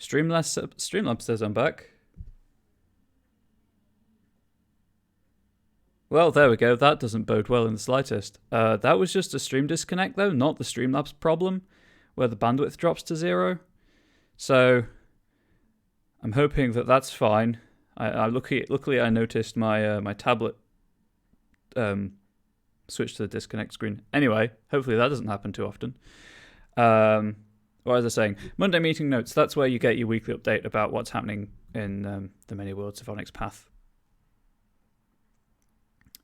Streamlabs says I'm back. Well, there we go. That doesn't bode well in the slightest. That was just a stream disconnect, though, not the Streamlabs problem, where the bandwidth drops to 0. So I'm hoping that that's fine. Luckily, I noticed my tablet switch to the disconnect screen. Anyway, hopefully that doesn't happen too often. What was I saying? Monday meeting notes. That's where you get your weekly update about what's happening in the many worlds of Onyx Path.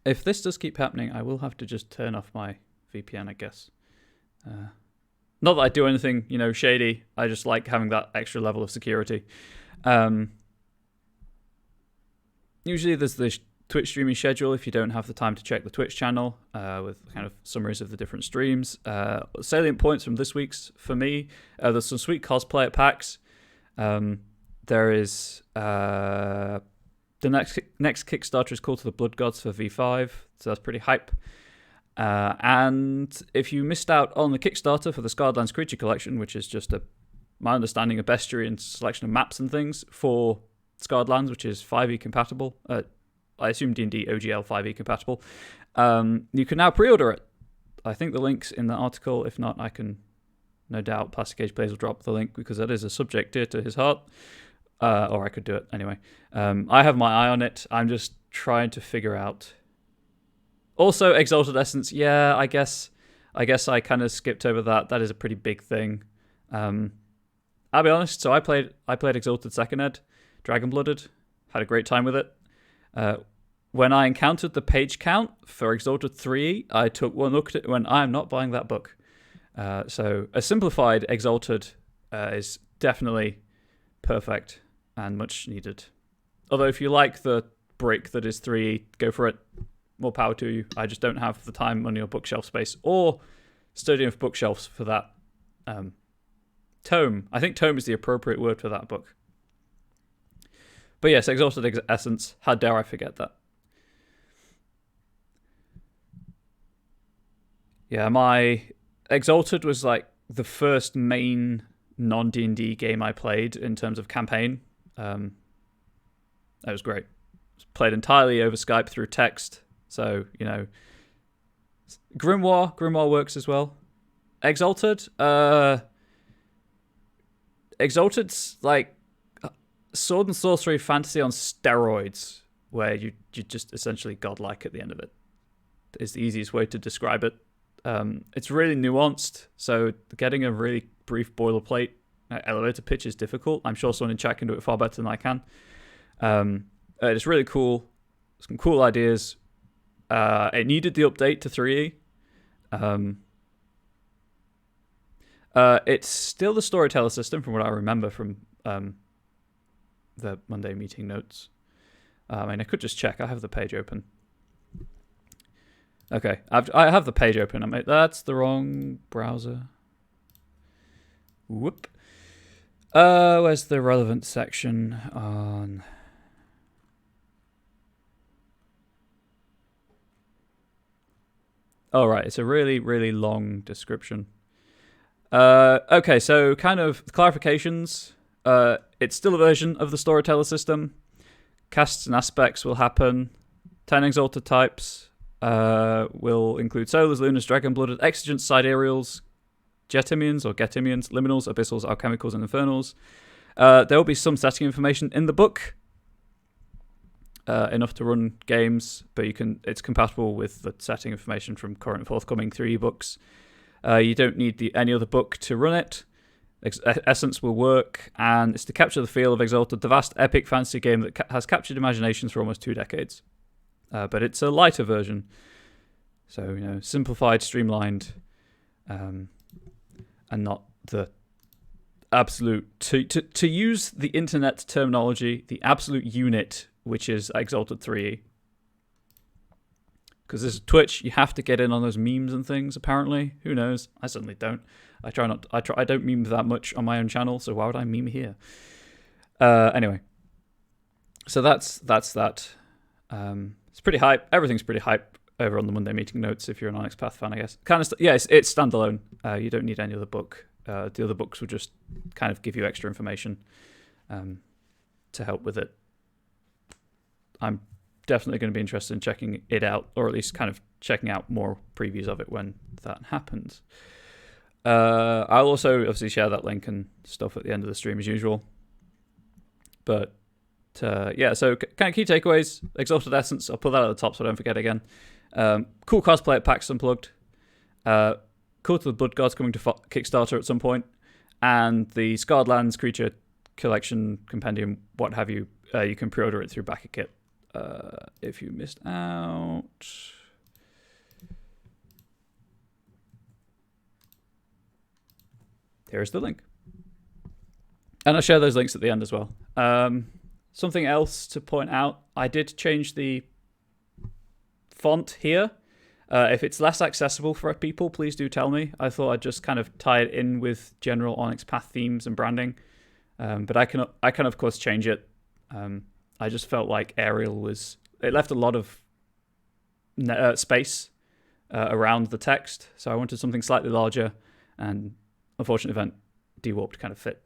If this does keep happening, I will have to just turn off my VPN, I guess. Not that I do anything, shady. I just like having that extra level of security. Usually there's the Twitch streaming schedule if you don't have the time to check the Twitch channel with kind of summaries of the different streams. Salient points from this week's for me. There's some sweet cosplay at PAX. There is the next Kickstarter is called To the Blood Gods for V5, so that's pretty hype. And if you missed out on the Kickstarter for the Scarred Lands Creature Collection, which is just my understanding of bestiary and selection of maps and things for Scarred Lands, which is 5e compatible. I assume D&D OGL 5e compatible. You can now pre-order it. I think the link's in the article. If not, I can, no doubt, Plastic Age Plays will drop the link because that is a subject dear to his heart. Or I could do it anyway. I have my eye on it. I'm just trying to figure out. Also, Exalted Essence. Yeah, I guess I kind of skipped over that. That is a pretty big thing. I'll be honest. So I played Exalted Second Ed, Dragon Blooded. Had a great time with it. When I encountered the page count for Exalted 3, I took one look at it when I'm not buying that book. So a simplified Exalted is definitely perfect and much needed. Although if you like the break that is 3, go for it. More power to you. I just don't have the time, money, or bookshelf space, or study enough bookshelves for that tome. I think tome is the appropriate word for that book. But yes, Exalted Essence. How dare I forget that? Yeah, my Exalted was like the first main non-D&D game I played in terms of campaign. That was great. It was played entirely over Skype through text. So, Grimoire works as well. Exalted's like sword and sorcery fantasy on steroids, where you just essentially godlike at the end of it. Is the easiest way to describe it. It's really nuanced, so getting a really brief boilerplate elevator pitch is difficult. I'm sure someone in chat can do it far better than I can. It's really cool. Some cool ideas. It needed the update to 3E. It's still the storyteller system from what I remember from the Monday meeting notes. I could just check. I have the page open. Okay, I have the page open. That's the wrong browser. Whoop. Where's the relevant section on? Oh, right. It's a really, really long description. Okay, so kind of clarifications. It's still a version of the storyteller system. Casts and aspects will happen. 10 exalted types will include solars, lunars, dragon-blooded, exigent, sidereals, jetimians or getimians, liminals, abyssals, alchemicals, and infernals. There will be some setting information in the book. Enough to run games, but it's compatible with the setting information from current forthcoming 3E books. You don't need any other book to run it. Essence will work, and it's to capture the feel of Exalted, the vast epic fantasy game that has captured imaginations for almost 2 decades. But it's a lighter version. So, simplified, streamlined, and not the absolute... To use the internet terminology, the absolute unit, which is Exalted 3E. Because this is Twitch, you have to get in on those memes and things, apparently. Who knows? I certainly don't. I don't meme that much on my own channel, so why would I meme here? Anyway. So that's that. It's pretty hype. Everything's pretty hype over on the Monday meeting notes if you're an Onyx Path fan, I guess. It's standalone. You don't need any other book. The other books will just kind of give you extra information to help with it. I'm definitely going to be interested in checking it out, or at least kind of checking out more previews of it when that happens. I'll also obviously share that link and stuff at the end of the stream as usual. But yeah, so kind of key takeaways. Exalted Essence, I'll put that at the top so I don't forget again. Cool cosplay at PAX Unplugged. Cool to the Blood Gods coming to Kickstarter at some point. And the Scarred Lands Creature Collection Compendium, what have you. You can pre-order it through BackerKit if you missed out. Here's the link. And I'll share those links at the end as well. Something else to point out, I did change the font here. If it's less accessible for people, please do tell me. I thought I'd just kind of tie it in with general Onyx Path themes and branding. But I can of course change it. I just felt like Arial it left a lot of space around the text. So I wanted something slightly larger, and unfortunate event dewarped kind of fit.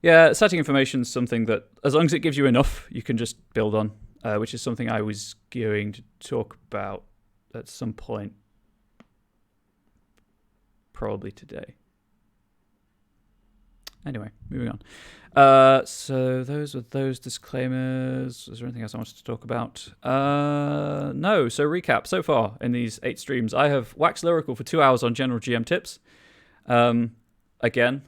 Yeah, setting information is something that, as long as it gives you enough, you can just build on, which is something I was going to talk about at some point, probably today. Anyway, moving on. So those were those disclaimers. Was there anything else I wanted to talk about? No. So recap. So far in these 8 streams, I have waxed lyrical for 2 hours on general GM tips. Again,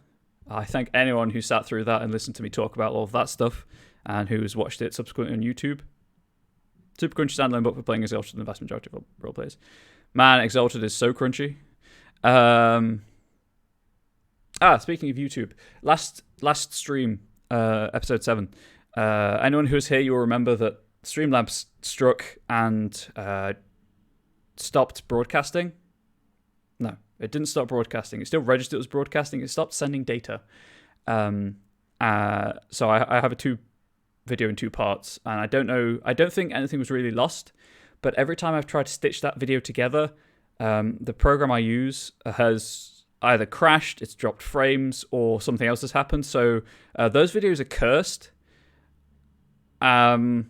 I thank anyone who sat through that and listened to me talk about all of that stuff and who's watched it subsequently on YouTube. Super crunchy standalone book for playing Exalted and the vast majority of role players. Man, Exalted is so crunchy. Speaking of YouTube, last stream, episode 7. Anyone who's here, you will remember that Streamlabs struck and stopped broadcasting. No, it didn't stop broadcasting. It still registered as broadcasting. It stopped sending data. So I have a video in 2 parts, and I don't think anything was really lost, but every time I've tried to stitch that video together, the program I use has either crashed, it's dropped frames, or something else has happened. So those videos are cursed. And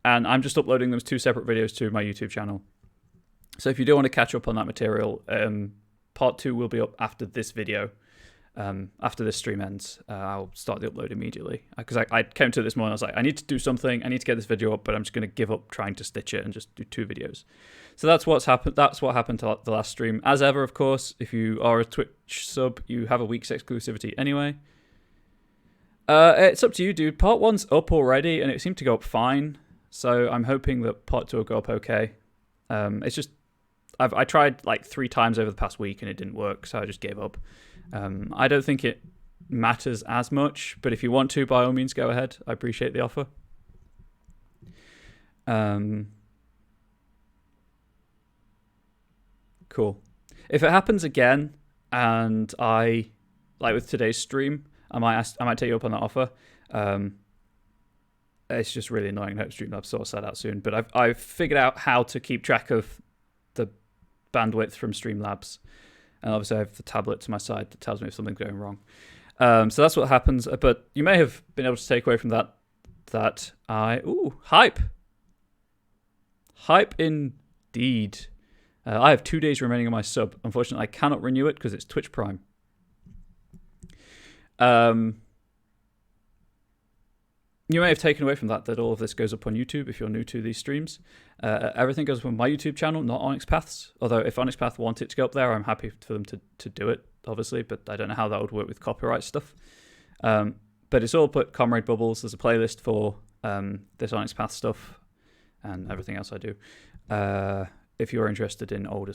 I'm just uploading them as 2 separate videos to my YouTube channel. So if you do want to catch up on that material, part 2 will be up after this video. After this stream ends, I'll start the upload immediately. Because I came to it this morning, I was like, I need to do something. I need to get this video up, but I'm just going to give up trying to stitch it and just do 2 videos. So that's what's happened. That's what happened to the last stream. As ever, of course, if you are a Twitch sub, you have a week's exclusivity anyway. It's up to you, dude. Part 1's up already, and it seemed to go up fine. So I'm hoping that part 2 will go up okay. It's just I tried like 3 times over the past week, and it didn't work, so I just gave up. I don't think it matters as much, but if you want to, by all means, go ahead. I appreciate the offer. Cool. If it happens again, and I, like with today's stream, I might take you up on that offer. It's just really annoying. I hope Streamlabs sorts that out soon. But I've figured out how to keep track of the bandwidth from Streamlabs. And obviously I have the tablet to my side that tells me if something's going wrong. So that's what happens. But you may have been able to take away from that hype. Hype indeed. I have 2 days remaining on my sub. Unfortunately, I cannot renew it because it's Twitch Prime. You may have taken away from that all of this goes up on YouTube if you're new to these streams. Everything goes up on my YouTube channel, not Onyx Path's. Although if Onyx Path want it to go up there, I'm happy for them to do it, obviously. But I don't know how that would work with copyright stuff. But it's all put Comrade Bubbles. There's a playlist for this Onyx Path stuff and everything else I do. If you're interested in older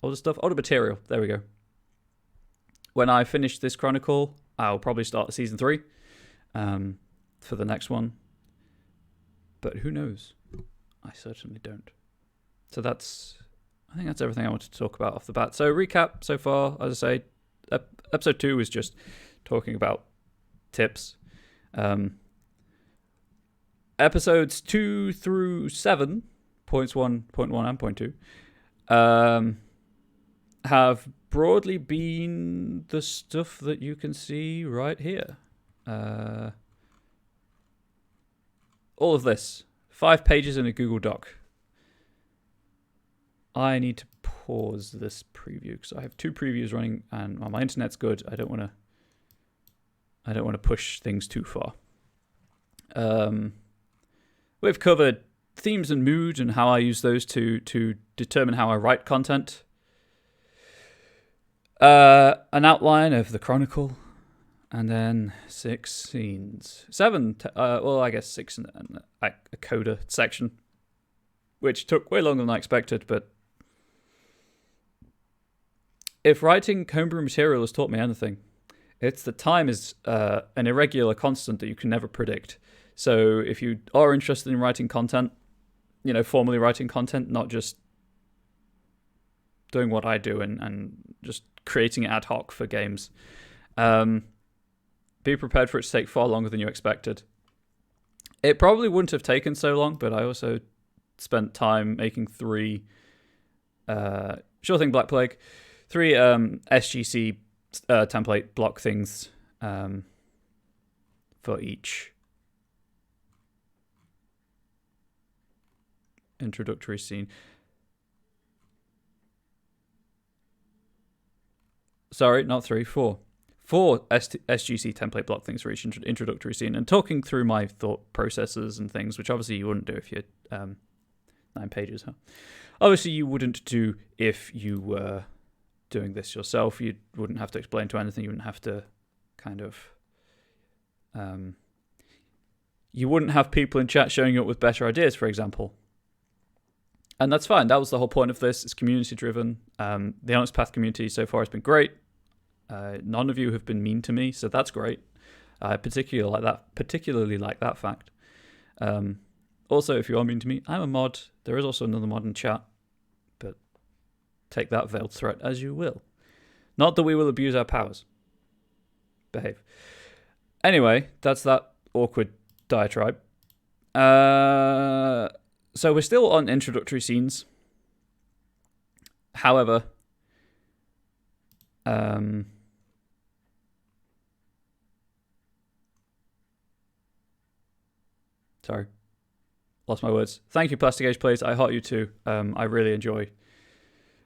material. There we go. When I finish this Chronicle, I'll probably start season 3 for the next one. But who knows? I certainly don't. So I think that's everything I wanted to talk about off the bat. So recap so far, as I say, episode 2 was just talking about tips. Episodes 2 through 7, points 1, point 1, and point 2, have broadly been the stuff that you can see right here. All of this. 5 pages in a Google Doc. I need to pause this preview because I have 2 previews running and my internet's good. I don't want to push things too far. We've covered themes and mood and how I use those to determine how I write content. An outline of the chronicle, and then 6 scenes. 7, I guess 6 and a coda section, which took way longer than I expected, but if writing homebrew material has taught me anything, it's that time is an irregular constant that you can never predict. So if you are interested in writing content, formally writing content, not just doing what I do and just creating it ad hoc for games, be prepared for it to take far longer than you expected. It probably wouldn't have taken so long, but I also spent time making 3 Sure Thing Black Plague, 3 SGC template block things for each introductory scene. Sorry, not 3, 4. 4 SGC template block things for each introductory scene, and talking through my thought processes and things, which obviously you wouldn't do if you had 9 pages, huh? Obviously you wouldn't do if you were doing this yourself. You wouldn't have to explain to anything. You wouldn't have to you wouldn't have people in chat showing you up with better ideas, for example. And that's fine. That was the whole point of this. It's community driven. The Onyx Path community so far has been great. None of you have been mean to me, so that's great. I particularly like that fact. Also, if you are mean to me, I'm a mod. There is also another mod in chat, but take that veiled threat as you will. Not that we will abuse our powers. Behave. Anyway, that's that awkward diatribe. So we're still on introductory scenes. However, sorry, lost my words. Thank you, Plastic Age Plays. I heart you too. I really enjoyed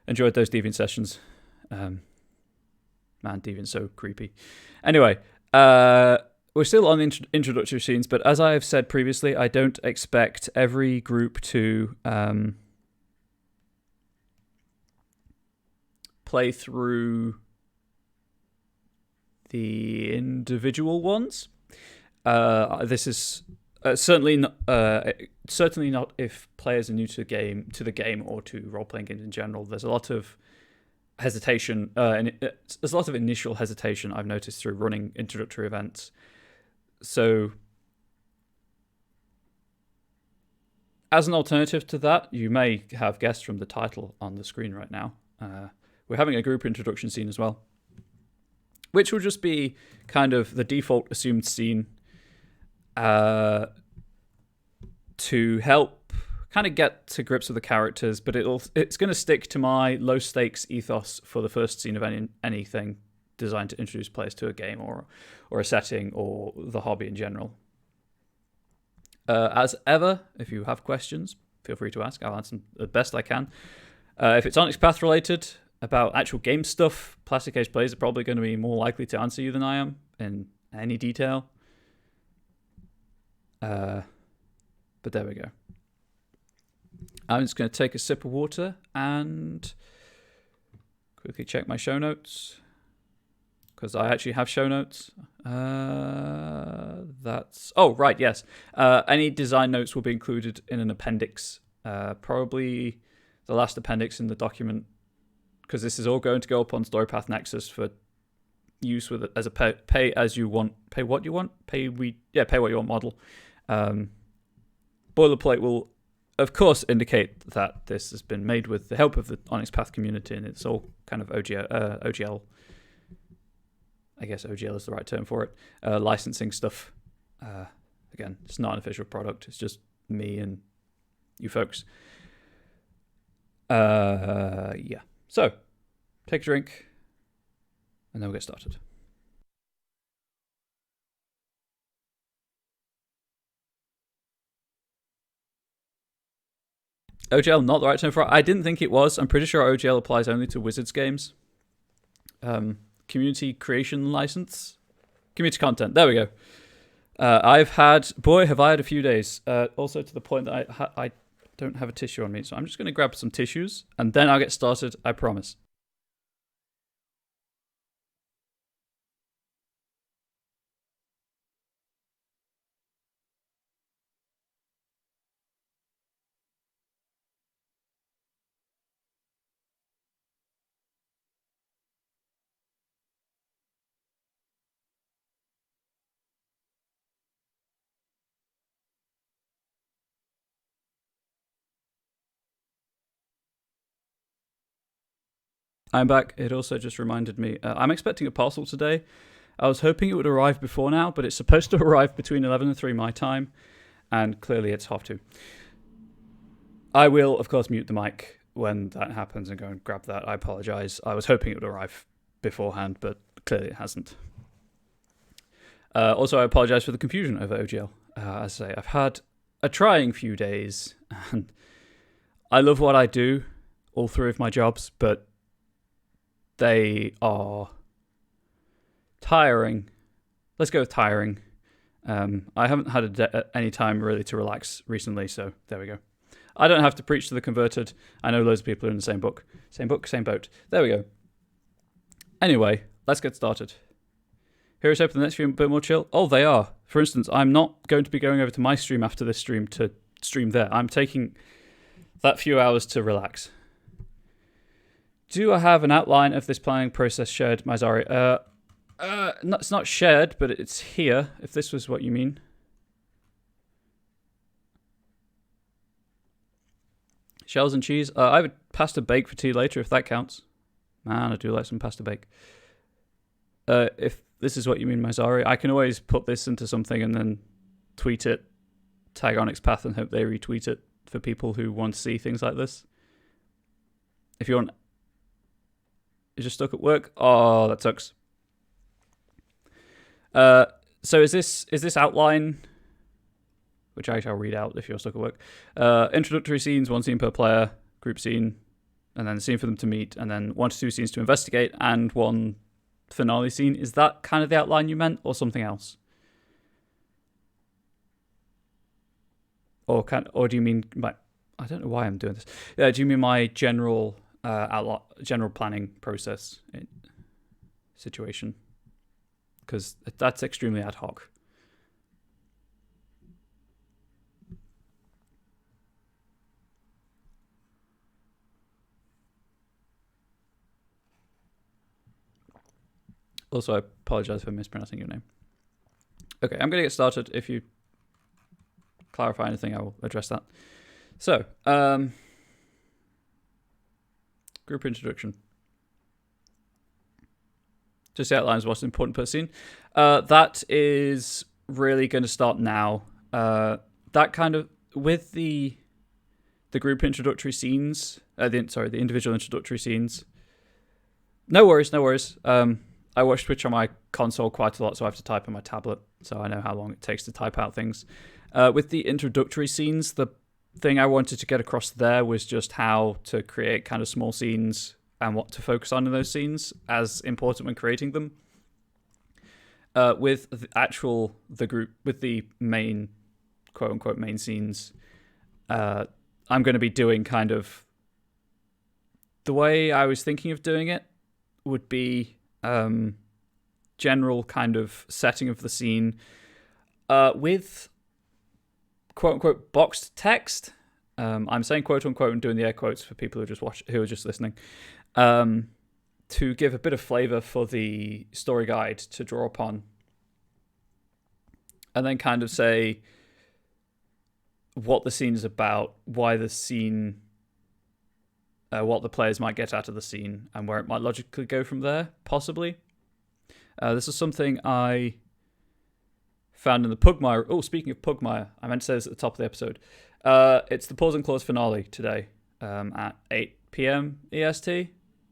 those Deviant sessions. Man, Deviant's so creepy. Anyway, we're still on the introductory scenes, but as I have said previously, I don't expect every group to play through the individual ones. This is certainly not if players are new to the game or to role-playing games in general. There's a lot of hesitation, and there's a lot of initial hesitation I've noticed through running introductory events. So, as an alternative to that, you may have guessed from the title on the screen right now, we're having a group introduction scene as well, which will just be kind of the default assumed scene to help kind of get to grips with the characters, but it's going to stick to my low stakes ethos for the first scene of anything designed to introduce players to a game or a setting or the hobby in general. As ever, if you have questions, feel free to ask. I'll answer them the best I can. If it's Onyx Path related, about actual game stuff, Plastic Age Plays are probably going to be more likely to answer you than I am in any detail. But there we go. I'm just going to take a sip of water and quickly check my show notes, because I actually have show notes. Yes. Any design notes will be included in an appendix, probably the last appendix in the document, because this is all going to go up on StoryPath Nexus for use with it as a pay what you want model. Boilerplate will, of course, indicate that this has been made with the help of the Onyx Path community, and it's all kind of OGL. I guess OGL is the right term for it. Licensing stuff. Again, it's not an official product. It's just me and you folks. Yeah. So, take a drink, and then we'll get started. OGL, not the right term for it. I didn't think it was. I'm pretty sure OGL applies only to Wizards games. Community creation license? Community content. There we go. Have I had a few days. Also to the point that I don't have a tissue on me, so I'm just going to grab some tissues, and then I'll get started, I promise. I'm back. It also just reminded me, I'm expecting a parcel today. I was hoping it would arrive before now, but it's supposed to arrive between 11 and 3 my time, and clearly it's 2:30. I will, of course, mute the mic when that happens and go and grab that. I apologise. I was hoping it would arrive beforehand, but clearly it hasn't. Also, I apologise for the confusion over OGL. As I say, I've had a trying few days, and I love what I do, all 3 of my jobs, but they are tiring. Let's go with tiring. I haven't had any time really to relax recently, so there we go. I don't have to preach to the converted. I know loads of people are in the same book. Same boat. There we go. Anyway, let's get started. Here's hoping the next few a bit more chill. Oh, they are. For instance, I'm not going to be going over to my stream after this stream to stream there. I'm taking that few hours to relax. Do I have an outline of this planning process shared, Maizari? It's not shared, but it's here, if this was what you mean. Shells and cheese. I have a pasta bake for tea later, if that counts. Man, I do like some pasta bake. If this is what you mean, Maizari, I can always put this into something and then tweet it, tag Onyx Path, and hope they retweet it for people who want to see things like this. If you want... You're just stuck at work? Oh, that sucks. So is this outline, which I shall read out if you're stuck at work, introductory scenes, 1 scene per player, group scene, and then a scene for them to meet, and then 1 to 2 scenes to investigate, and 1 finale scene. Is that kind of the outline you meant, or something else? Or do you mean I don't know why I'm doing this. Do you mean my general general planning process situation? Because that's extremely ad hoc. Also, I apologize for mispronouncing your name. Okay, I'm going to get started. If you clarify anything, I will address that. So, group introduction. Just the outlines what's important per scene. That is really going to start now. That kind of, with the group introductory scenes, the individual introductory scenes. No worries. I watch Twitch on my console quite a lot, so I have to type on my tablet, so I know how long it takes to type out things. With the introductory scenes, the thing I wanted to get across there was just how to create kind of small scenes and what to focus on in those scenes as important when creating them. With the group, with the main, quote unquote, main scenes, I'm going to be doing kind of the way I was thinking of doing it would be general kind of setting of the scene with quote unquote boxed text. I'm saying quote unquote and doing the air quotes for people who are just listening, to give a bit of flavor for the story guide to draw upon, and then kind of say what the scene is about, why the scene, what the players might get out of the scene, and where it might logically go from there, possibly. This is something I found in the Pugmire. Oh, speaking of Pugmire, I meant to say this at the top of the episode. It's the Pause and Close finale today, at 8 p.m. EST.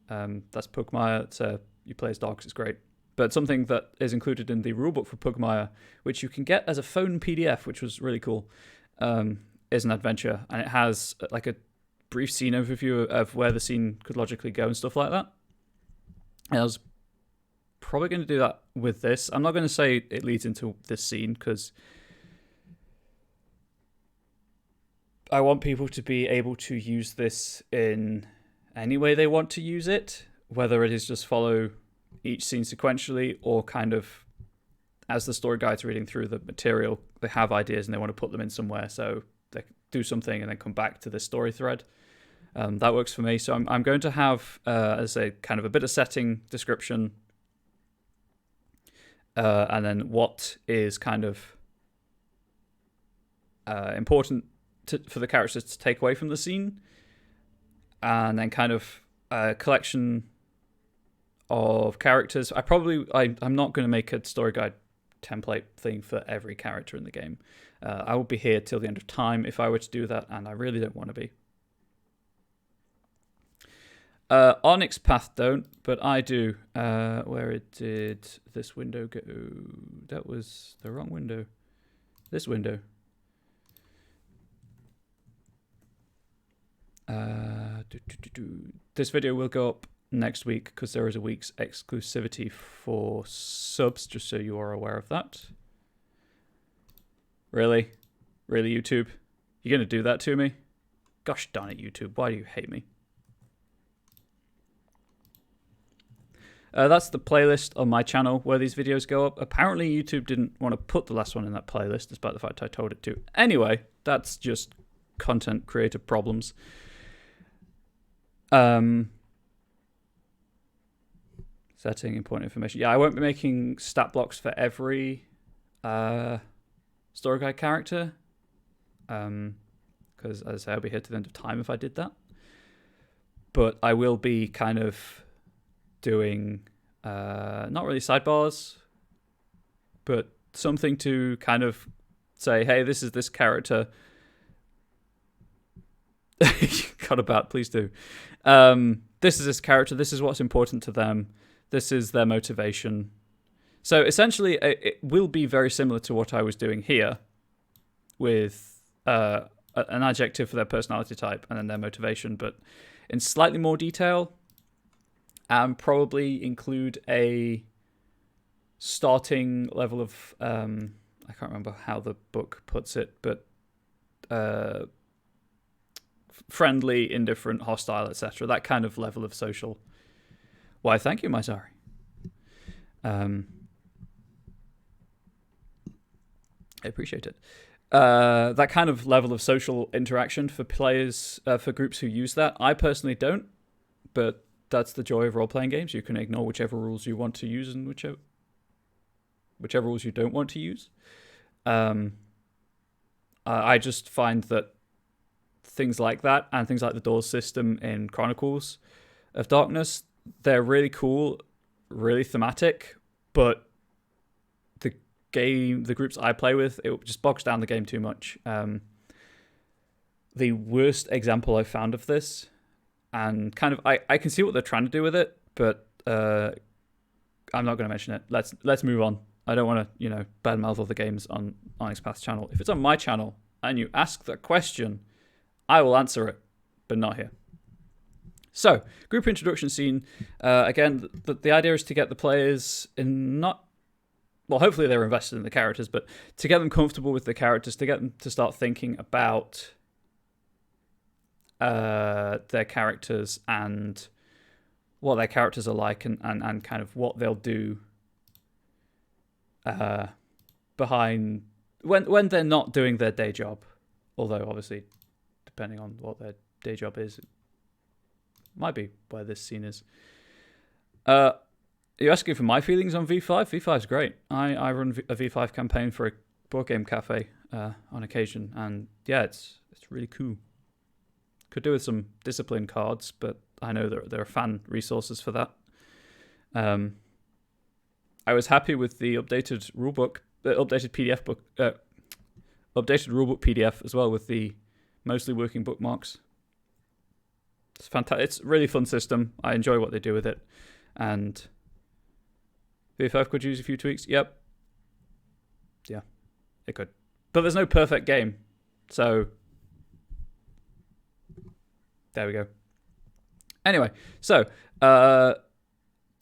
That's Pugmire. You play as dogs. It's great. But something that is included in the rulebook for Pugmire, which you can get as a phone PDF, which was really cool, is an adventure. And it has like a brief scene overview of where the scene could logically go and stuff like that. And I was probably going to do that with this. I'm not going to say it leads into this scene because I want people to be able to use this in any way they want to use it, whether it is just follow each scene sequentially or kind of as the story guide's reading through the material, they have ideas and they want to put them in somewhere, so they do something and then come back to the story thread. That works for me. So I'm going to have, as a kind of a bit of setting description, and then what is kind of important for the characters to take away from the scene, and then kind of a collection of characters. I'm not going to make a story guide template thing for every character in the game. I will be here till the end of time if I were to do that, and I really don't want to be. Onyx Path don't, but I do. Where did this window go? That was the wrong window. This window. This video will go up next week because there is a week's exclusivity for subs, just so you are aware of that. Really, YouTube? You're going to do that to me? Gosh darn it, YouTube. Why do you hate me? That's the playlist on my channel where these videos go up. Apparently, YouTube didn't want to put the last one in that playlist, despite the fact I told it to. Anyway, that's just content creator problems. Setting important information. Yeah, I won't be making stat blocks for every story guide character, because as I say, I'll be here to the end of time if I did that. But I will be kind of doing not really sidebars, but something to kind of say, hey, this is this character. Cut about, please do. This is this character. This is what's important to them. This is their motivation. So essentially, it will be very similar to what I was doing here with an adjective for their personality type and then their motivation, but in slightly more detail, and probably include a starting level of, I can't remember how the book puts it, but friendly, indifferent, hostile, etc. That kind of level of social. Why, thank you, my sorry. I appreciate it. That kind of level of social interaction for players, for groups who use that. I personally don't, but that's the joy of role-playing games. You can ignore whichever rules you want to use and whichever rules you don't want to use. I just find that things like that and things like the doors system in Chronicles of Darkness, they're really cool, really thematic, but the groups I play with, it just bogs down the game too much. The worst example I've found of this, and kind of I can see what they're trying to do with it, but I'm not going to mention it. Let's move on. I don't want to badmouth all the games on Onyx Path's channel. If it's on my channel and you ask that question, I will answer it, but not here. So, group introduction scene. Again, the idea is to get the players hopefully they're invested in the characters, but to get them comfortable with the characters, to get them to start thinking about their characters and what their characters are like and kind of what they'll do behind when they're not doing their day job. Although, obviously, depending on what their day job is, it might be where this scene is. You're asking for my feelings on V5? V5's great. I run a V5 campaign for a board game cafe on occasion, and yeah, it's really cool. Could do with some discipline cards, but I know there are fan resources for that. I was happy with the updated rulebook, updated PDF book, updated rulebook PDF as well, with the mostly working bookmarks. It's fantastic. It's a really fun system. I enjoy what they do with it. And V5 could use a few tweaks. Yep. Yeah, it could. But there's no perfect game. So there we go. Anyway, so to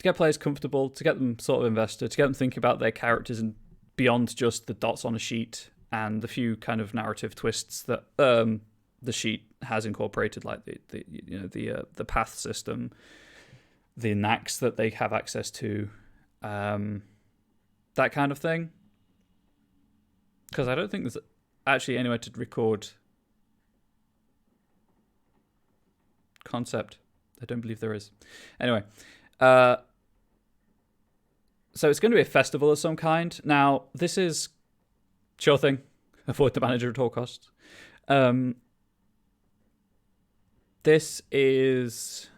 get players comfortable, to get them sort of invested, to get them thinking about their characters and beyond just the dots on a sheet and the few kind of narrative twists that the sheet has incorporated, like the path system, the knacks that they have access to, that kind of thing. Because I don't think there's actually anywhere to record concept. I don't believe there is. Anyway, so it's going to be a festival of some kind. Now, this is sure thing. Avoid the manager at all costs. This is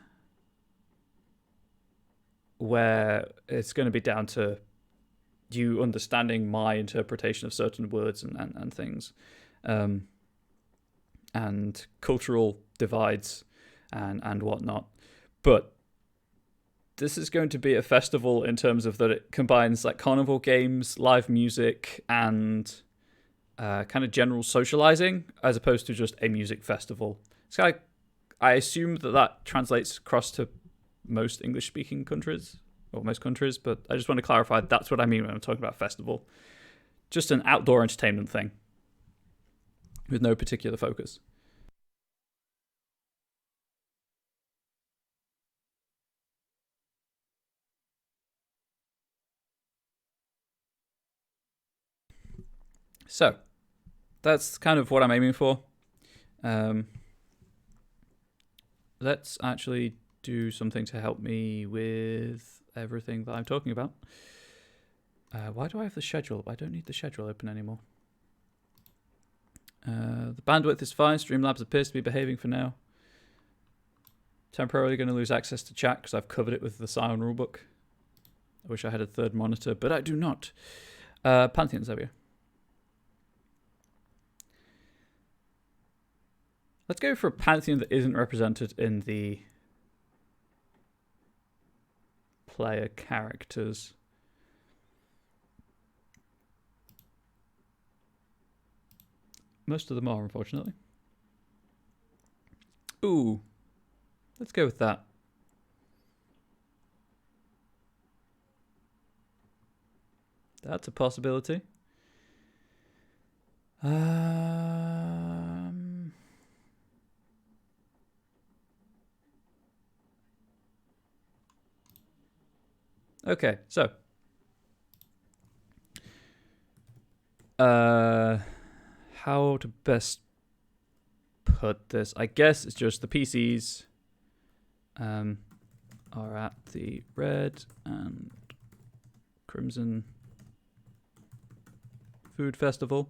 where it's going to be down to you understanding my interpretation of certain words and things, and cultural divides and whatnot. But this is going to be a festival in terms of that it combines like carnival games, live music, and kind of general socializing, as opposed to just a music festival. It's kind of, I assume that translates across to most English-speaking countries, or most countries, but I just want to clarify that's what I mean when I'm talking about festival. Just an outdoor entertainment thing with no particular focus. So that's kind of what I'm aiming for. Let's actually do something to help me with everything that I'm talking about. Why do I have the schedule? I don't need the schedule open anymore. The bandwidth is fine. Streamlabs appears to be behaving for now. Temporarily going to lose access to chat because I've covered it with the Scion rulebook. I wish I had a third monitor, but I do not. Pantheon's over here. Let's go for a Pantheon that isn't represented in the player characters. Most of them are, unfortunately. Ooh, let's go with that. That's a possibility. Okay, so how to best put this? I guess it's just the PCs are at the red and crimson food festival.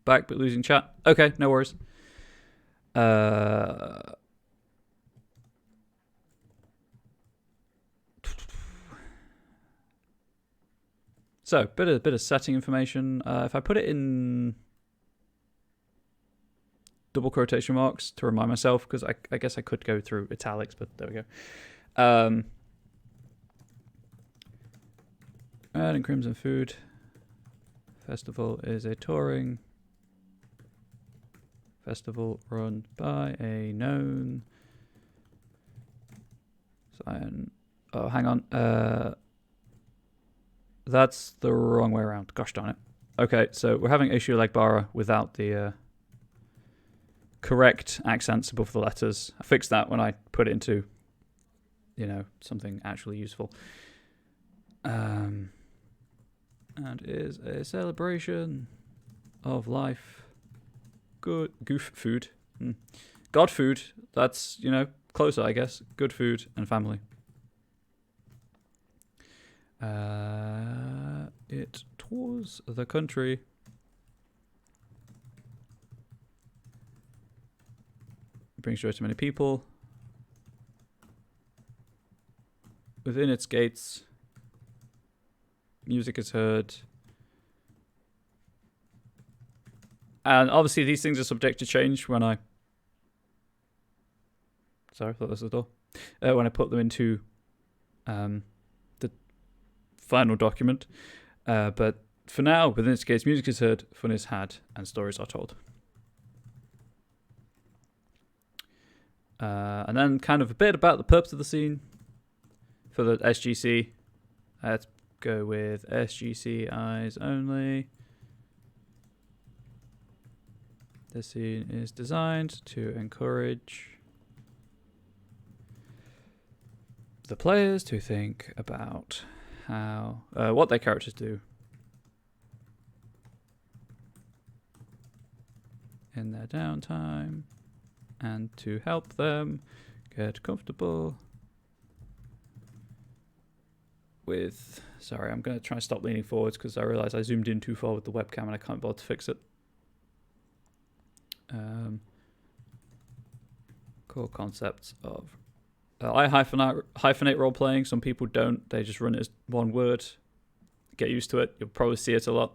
Back but losing chat. Okay, no worries. So, bit of setting information. If I put it in double quotation marks to remind myself, because I guess I could go through italics, but there we go. Red and Crimson Food Festival is a touring festival run by a known Scion. Oh, hang on. That's the wrong way around. Gosh darn it. Okay, so we're having issue like Bara without the correct accents above the letters. I fixed that when I put it into, something actually useful. And is a celebration of life. Good goof food. God food. That's, closer, I guess. Good food and family. It tours the country. It brings joy to many people. Within its gates, music is heard. And obviously these things are subject to change when I Sorry, I thought this was the door. When I put them into the final document. But for now, within this case, music is heard, fun is had, and stories are told. And then kind of a bit about the purpose of the scene for the SGC. Let's go with SGC eyes only. The scene is designed to encourage the players to think about how what their characters do in their downtime, and to help them get comfortable with... Sorry, I'm going to try and stop leaning forwards because I realize I zoomed in too far with the webcam and I can't bother to fix it. Core concepts of... I hyphenate role-playing. Some people don't. They just run it as one word. Get used to it. You'll probably see it a lot.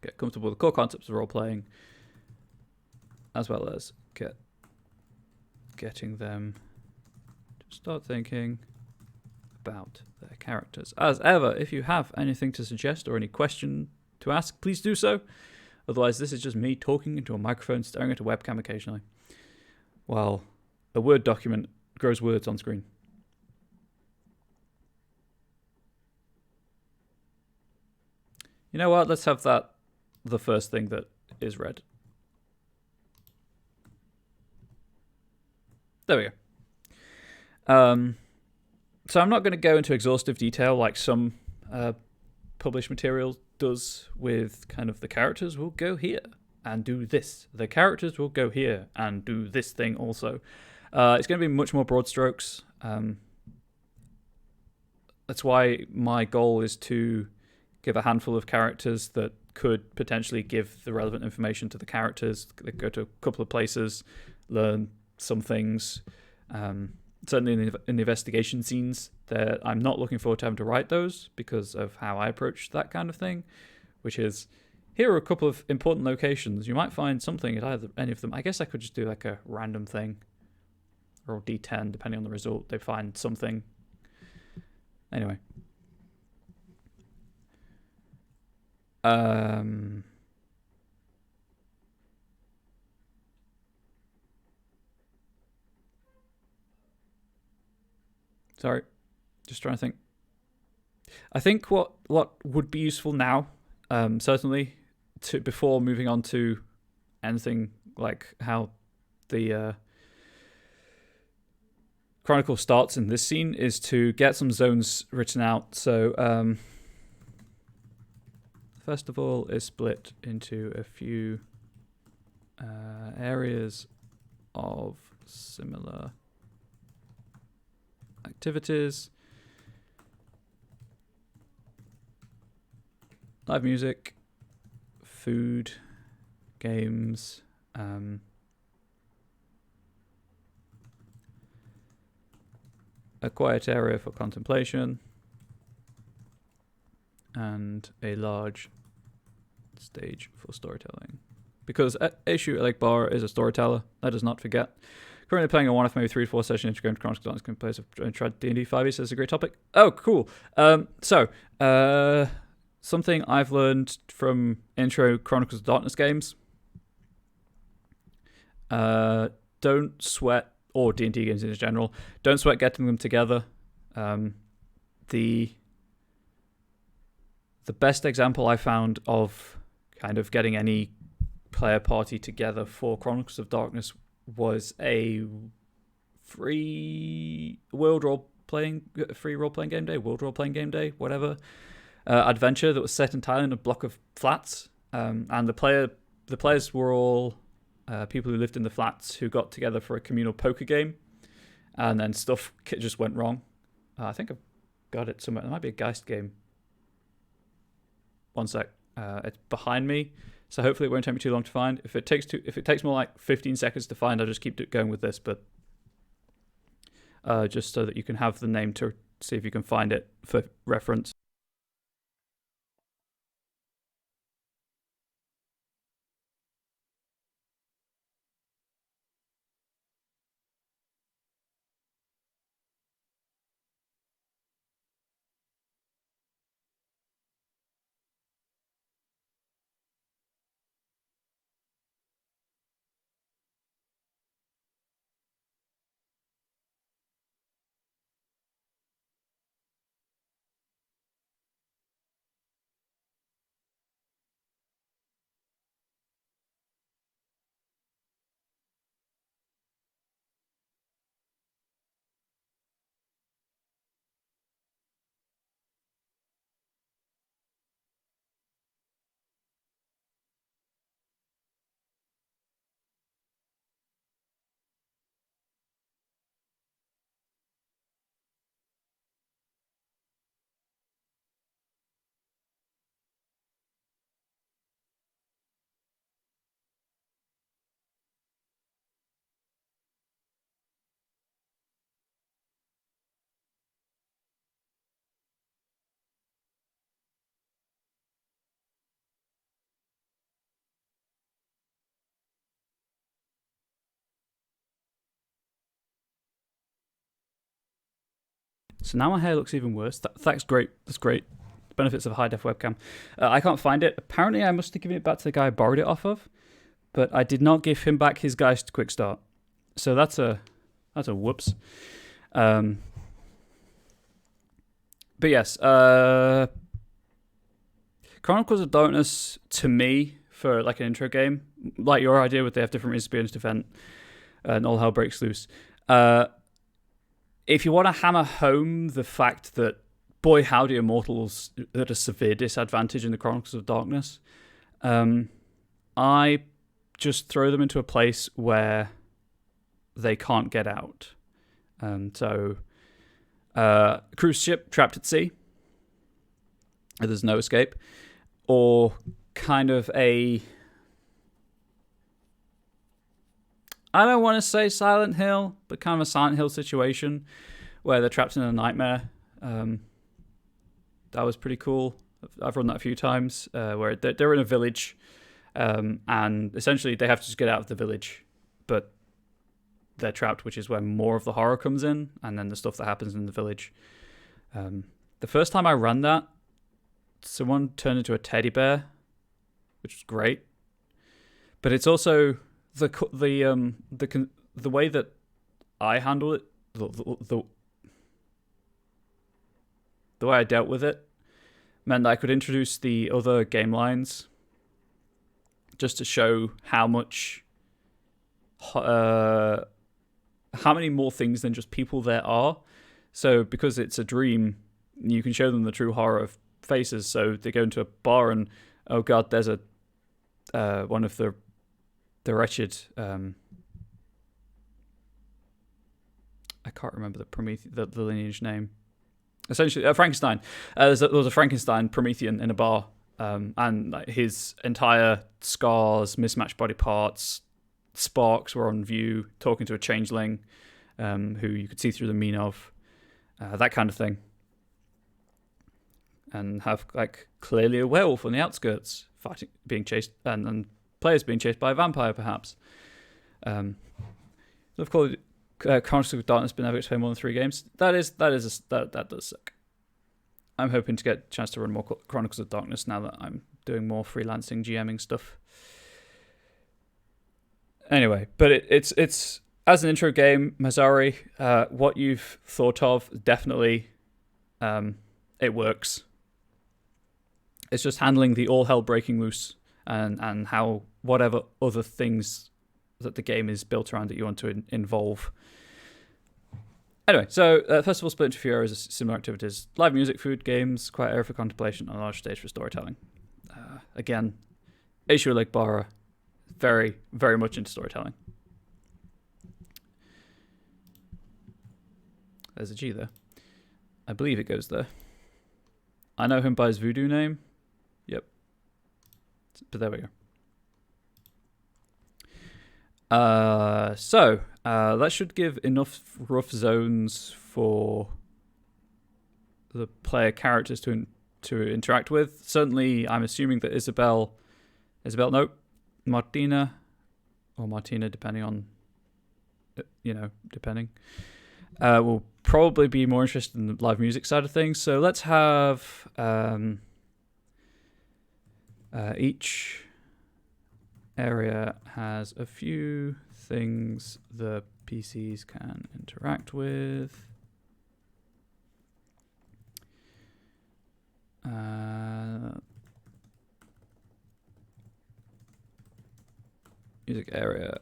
Get comfortable with the core concepts of role-playing, as well as getting them to start thinking about their characters. As ever, if you have anything to suggest or any question to ask, please do so. Otherwise, this is just me talking into a microphone, staring at a webcam occasionally, while a Word document grows words on screen. You know what? Let's have that the first thing that is read. There we go. So I'm not going to go into exhaustive detail like some published material does with kind of the characters will go here and do this. The characters will go here and do this thing also. It's going to be much more broad strokes. That's why my goal is to give a handful of characters that could potentially give the relevant information to the characters. They go to a couple of places, learn some things. Certainly in the investigation scenes, that I'm not looking forward to having to write those because of how I approach that kind of thing, which is, here are a couple of important locations. You might find something at either any of them. I guess I could just do like a random thing, or D10, depending on the result. They find something. Anyway. Sorry, just trying to think. I think what would be useful now, certainly, before moving on to anything like how the Chronicle starts in this scene, is to get some zones written out. So festival is split into a few areas of similar activities. Live music, food, games, a quiet area for contemplation, and a large stage for storytelling. Because Aishu Elekbar is a storyteller, let us not forget. Currently playing a one of maybe 3 to 4 session integrated Chronicles of Darkness players have tried D&D 5e, so it's a great topic. Oh, cool. Something I've learned from intro Chronicles of Darkness games. Don't sweat, or D&D games in general, don't sweat getting them together. The best example I found of kind of getting any player party together for Chronicles of Darkness was a free role-playing game day, world role-playing game day, whatever, adventure that was set entirely in a block of flats. And the players were all people who lived in the flats who got together for a communal poker game, and then stuff just went wrong. I think I've got it somewhere. There might be a Geist game. One sec. It's behind me, so hopefully it won't take me too long to find. If it takes more like 15 seconds to find, I'll just keep going with this. But just so that you can have the name to see if you can find it for reference. So now my hair looks even worse. That's great. That's great. Benefits of a high-def webcam. I can't find it. Apparently, I must have given it back to the guy I borrowed it off of, but I did not give him back his guy's quick start. So that's a whoops. But yes, Chronicles of Darkness, to me, for like an intro game, like your idea with they have different experience to event and all hell breaks loose. If you want to hammer home the fact that, boy, howdy, Immortals at a severe disadvantage in the Chronicles of Darkness, I just throw them into a place where they can't get out. So, cruise ship trapped at sea, there's no escape, or kind of I don't want to say Silent Hill, but kind of a Silent Hill situation where they're trapped in a nightmare. That was pretty cool. I've run that a few times, where they're in a village, and essentially they have to just get out of the village, but they're trapped, which is where more of the horror comes in, and then the stuff that happens in the village. The first time I ran that, someone turned into a teddy bear, which was great, but it's also the way that I handled it, the way I dealt with it, meant that I could introduce the other game lines just to show how many more things than just people there are. So because it's a dream, you can show them the true horror of faces. So they go into a bar and, oh god, there's one of the wretched, I can't remember the lineage name. Essentially, Frankenstein. There was a Frankenstein Promethean in a bar, and his entire scars, mismatched body parts, sparks were on view, talking to a changeling, who you could see through the mean of, that kind of thing, and have like clearly a werewolf on the outskirts, being chased, and players being chased by a vampire, perhaps. Of course. Chronicles of Darkness been able to play more than 3 games. That does suck. I'm hoping to get a chance to run more Chronicles of Darkness now that I'm doing more freelancing GMing stuff. Anyway, but it's as an intro game, Mazzari, what you've thought of, definitely, it works. It's just handling the all hell breaking loose and how whatever other things that the game is built around that you want to involve. Anyway, so Festival split into a few areas of similar activities: live music, food, games, quiet area for contemplation, and a large stage for storytelling. Again, Aisha Legbara, very, very much into storytelling. There's a G there. I believe it goes there. I know him by his voodoo name. Yep. But there we go. So that should give enough rough zones for the player characters to interact with. Certainly, I'm assuming that Martina, or Martina, depending on, will probably be more interested in the live music side of things. So let's have each area has a few things the PCs can interact with. Music area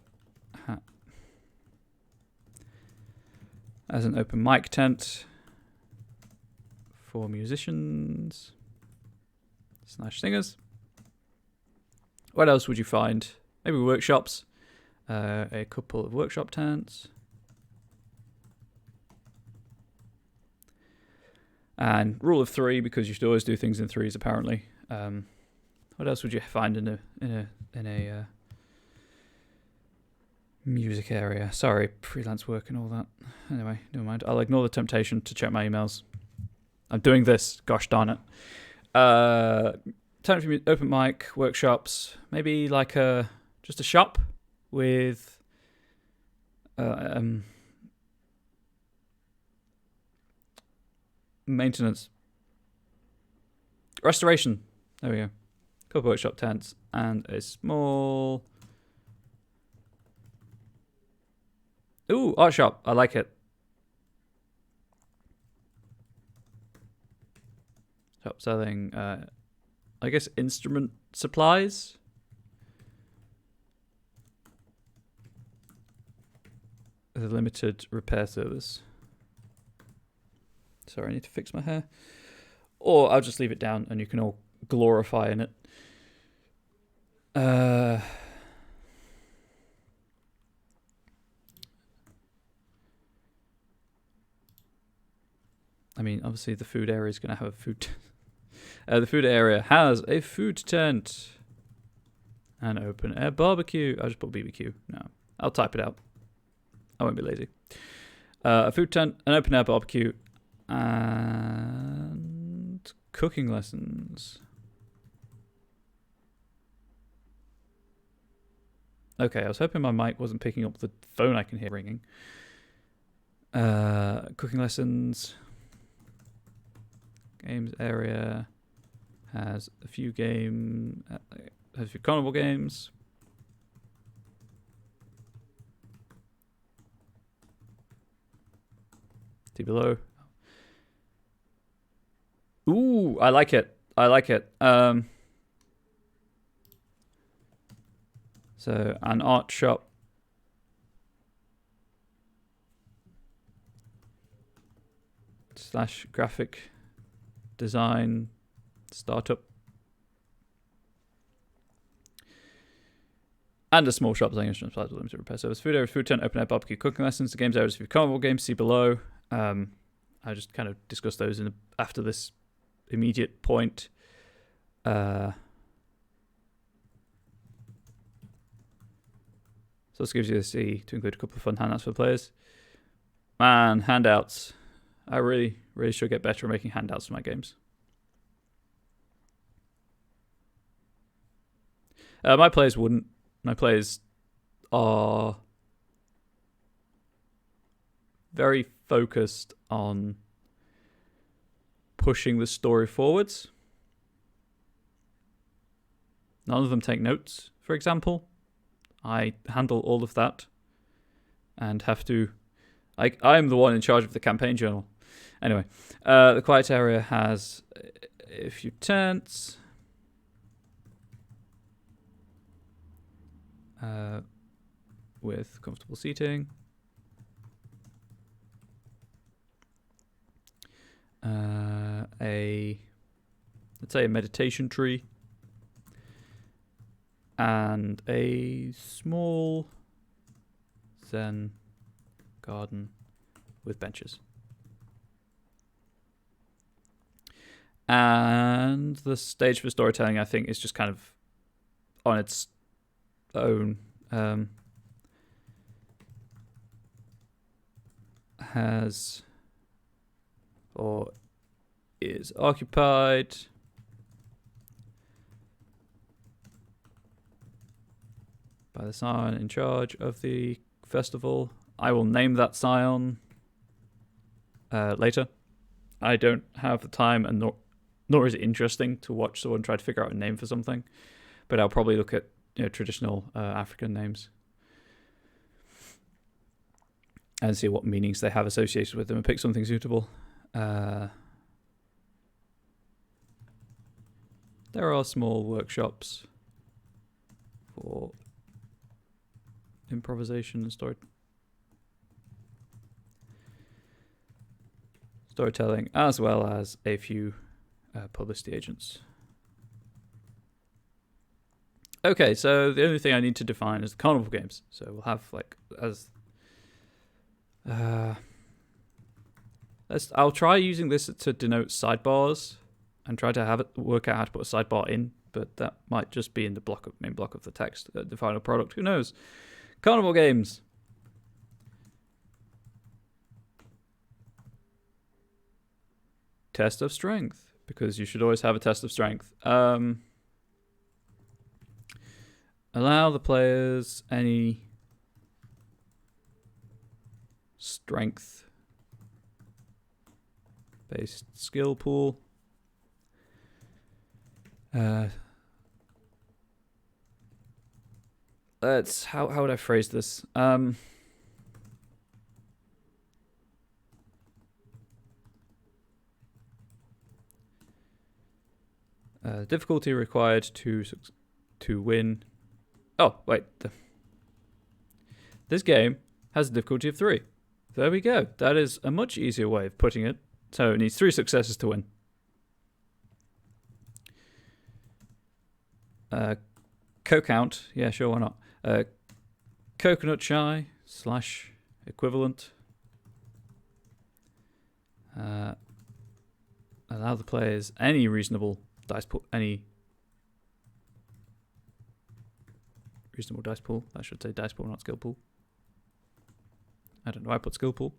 has an open mic tent for musicians / singers. What else would you find? Maybe workshops. A couple of workshop tents. And rule of 3, because you should always do things in 3s, apparently. What else would you find in a music area? Sorry, freelance work and all that. Anyway, never mind. I'll ignore the temptation to check my emails. I'm doing this. Gosh darn it. Open mic, workshops, maybe like just a shop with Maintenance. Restoration. There we go. Couple workshop tents and a small... Ooh, art shop. I like it. Shop selling, I guess, instrument supplies. A limited repair service. Sorry, I need to fix my hair. Or I'll just leave it down and you can all glorify in it. I mean, obviously the food area is going to have a food... the food area has a food tent. An open air barbecue. I'll just put BBQ. No, I'll type it out. I won't be lazy. A food tent, an open air barbecue, and cooking lessons. Okay, I was hoping my mic wasn't picking up the phone I can hear ringing. Cooking lessons. Games area has a few has a few carnival games. See below. Ooh, I like it. I like it. So an art shop. / graphic design startup. And a small shop selling instruments, supplies with limited repair service. Food area, food tent, open air barbecue, cooking lessons. The games areas for carnival games. See below. I just kind of discussed those after this immediate point. So this gives you a C to include a couple of fun handouts for players. Man, handouts. I really should get better at making handouts for my games. My players wouldn't. My players are very focused on pushing the story forwards. None of them take notes, for example. I handle all of that and have to... I'm the one in charge of the campaign journal. Anyway, the quiet area has a few tents. With comfortable seating. Let's say a meditation tree. And a small Zen garden with benches. And the stage for storytelling, I think, is just kind of on its own. Has or is occupied by the Scion in charge of the festival. I will name that Scion later. I don't have the time, and nor is it interesting to watch someone try to figure out a name for something. But I'll probably look at traditional African names and see what meanings they have associated with them and pick something suitable. There are small workshops for improvisation and storytelling, as well as a few publicity agents. Okay, so the only thing I need to define is the carnival games. So we'll have I'll try using this to denote sidebars and try to work out how to put a sidebar in, but that might just be in the main block of the text, the final product. Who knows? Carnival games. Test of strength, because you should always have a test of strength. Allow the players any based skill pool. Let's how would I phrase this? Difficulty required to win. Oh wait, this game has a difficulty of 3. There we go. That is a much easier way of putting it. So it needs 3 successes to win. Co-count. Yeah, sure, why not? Coconut shy / equivalent. Allow the players any reasonable dice pool. Any reasonable dice pool. I should say dice pool, not skill pool. I don't know why I put skill pool.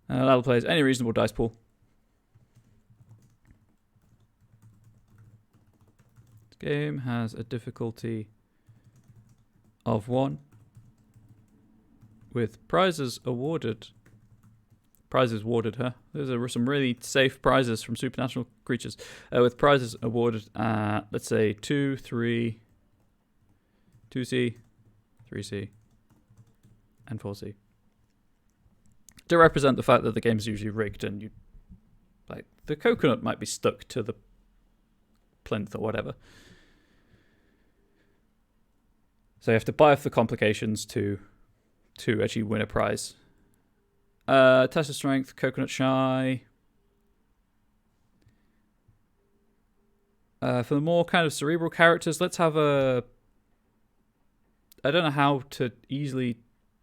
Allow the players any reasonable dice pool. This game has a difficulty of 1 with prizes awarded. Prizes awarded her. Those are some really safe prizes from supernatural creatures. With prizes awarded, let's say 2, 3, 2C, 3C, and 4C. To represent the fact that the game's usually rigged and like the coconut might be stuck to the plinth or whatever. So you have to buy off the complications to actually win a prize. Test of strength, coconut shy. For the more kind of cerebral characters, let's have a... I don't know how to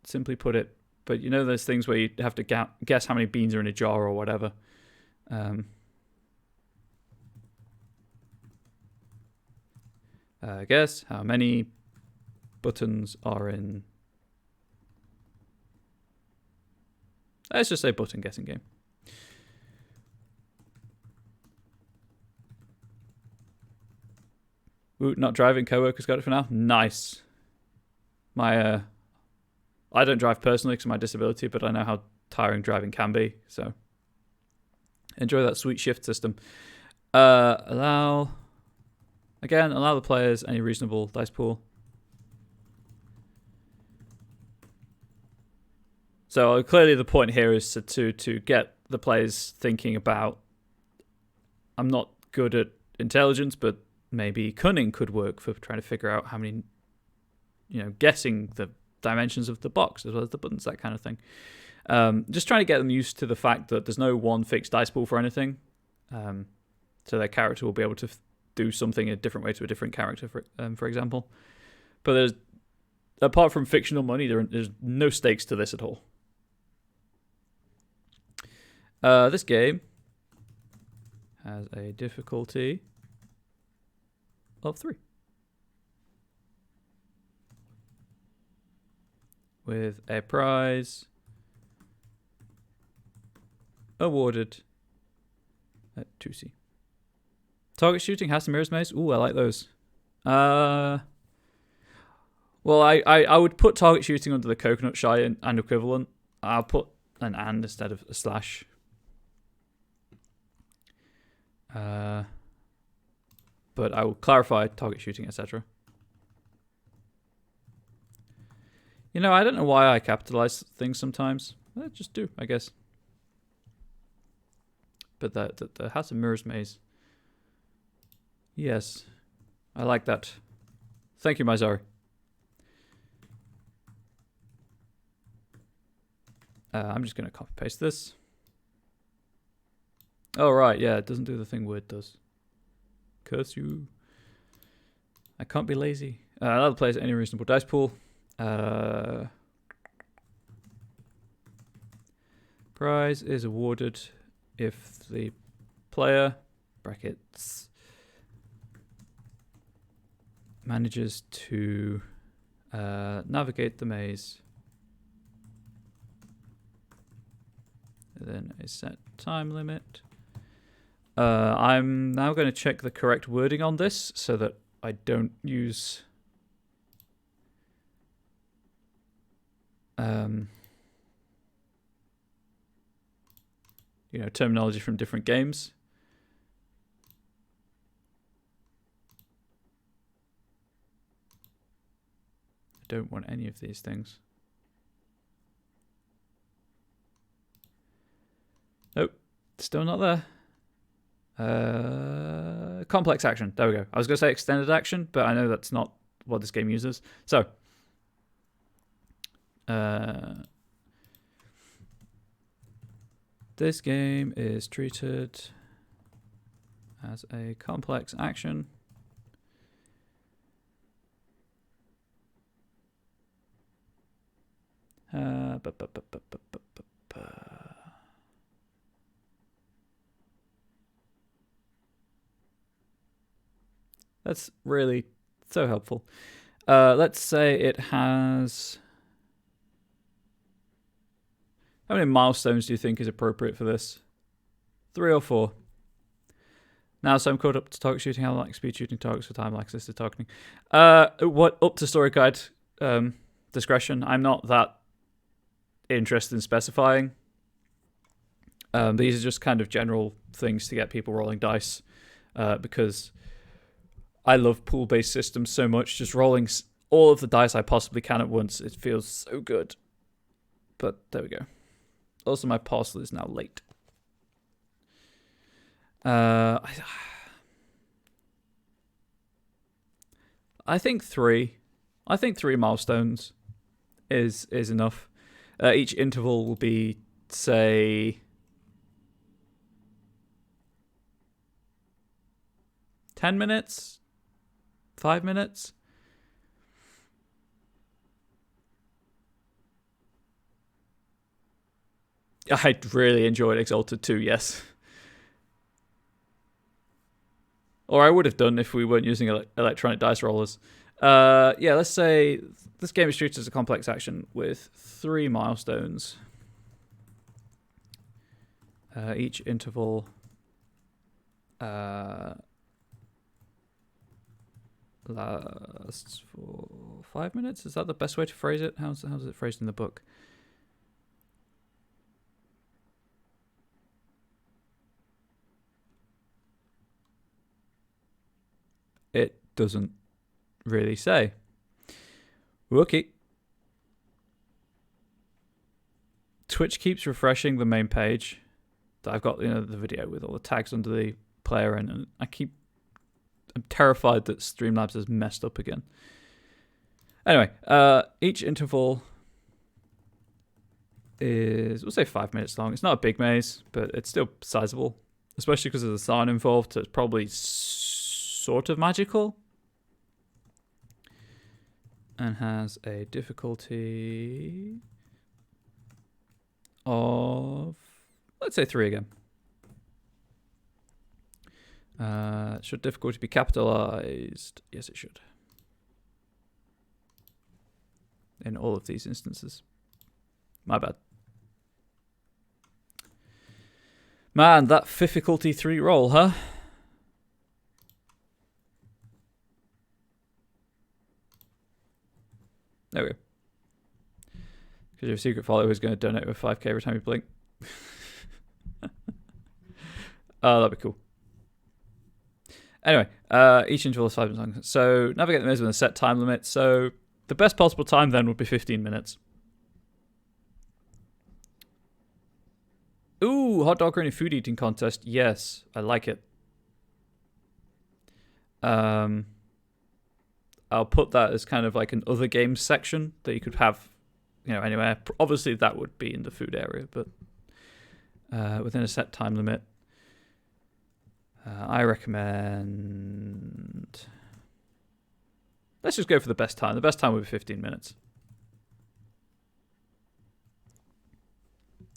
simply put it, but you know those things where you have to guess how many beans are in a jar or whatever. Guess how many buttons are in... Let's just say button guessing game. Ooh, not driving, co-workers got it for now. Nice. I don't drive personally because of my disability, but I know how tiring driving can be, so enjoy that sweet shift system. Allow the players any reasonable dice pool. So clearly the point here is to get the players thinking about, I'm not good at intelligence, but maybe cunning could work for trying to figure out how many, guessing the dimensions of the box as well as the buttons, that kind of thing. Just trying to get them used to the fact that there's no one fixed dice pool for anything. So their character will be able to do something a different way to a different character, for example. But there's, apart from fictional money, there's no stakes to this at all. This game has a difficulty of 3. With a prize awarded at 2C. Target shooting, has the mirror's maze. Ooh, I like those. Well, I would put target shooting under the coconut shy and equivalent. I'll put an and instead of a slash. But I will clarify target shooting, etc. I don't know why I capitalize things sometimes. I just do, I guess. But the House of Mirrors maze. Yes. I like that. Thank you, Mizari. I'm just going to copy paste this. Oh, right. Yeah, it doesn't do the thing Word does. Curse you. I can't be lazy. Allow the players any reasonable dice pool. Prize is awarded if the player, brackets, manages to navigate the maze within a set time limit. I'm now going to check the correct wording on this so that I don't use terminology from different games. I don't want any of these things. Nope, still not there. Complex action. There we go. I was going to say extended action, but I know that's not what this game uses. So, this game is treated as a complex action. That's really so helpful. Let's say it has... How many milestones do you think is appropriate for this? 3 or 4? Now, so I'm caught up to target shooting. How like speed shooting targets for time like assisted targeting. What up to story guide discretion? I'm not that interested in specifying. These are just kind of general things to get people rolling dice, because I love pool-based systems so much. Just rolling all of the dice I possibly can at once, it feels so good. But there we go. Also, my parcel is now late. I think 3. I think 3 milestones is enough. Each interval will be, say, 10 minutes, 5 minutes. I really enjoyed Exalted 2, yes. Or I would have done if we weren't using electronic dice rollers. Yeah, let's say this game is treated as a complex action with 3 milestones. Each interval lasts for 5 minutes. Is that the best way to phrase it? How's it phrased in the book? It doesn't really say. Okay. Twitch keeps refreshing the main page. I've got the video with all the tags under the player, and I'm terrified that Streamlabs has messed up again. Anyway, each interval is, we'll say 5 minutes long. It's not a big maze, but it's still sizable, especially because of the Scion involved. So it's probably sort of magical, and has a difficulty of, let's say 3 again. Should difficulty be capitalized? Yes, it should. In all of these instances. My bad. Man, that difficulty 3 roll, huh? There we go. Because your secret follower is going to donate with 5k every time you blink. Oh, that'd be cool. Anyway, each interval is 5 minutes long. So navigate the maze with a set time limit. So the best possible time then would be 15 minutes. Ooh, hot dog or any food eating contest. Yes, I like it. I'll put that as kind of like an other games section that you could have, anywhere. Obviously, that would be in the food area, but within a set time limit. I recommend... Let's just go for the best time. The best time would be 15 minutes.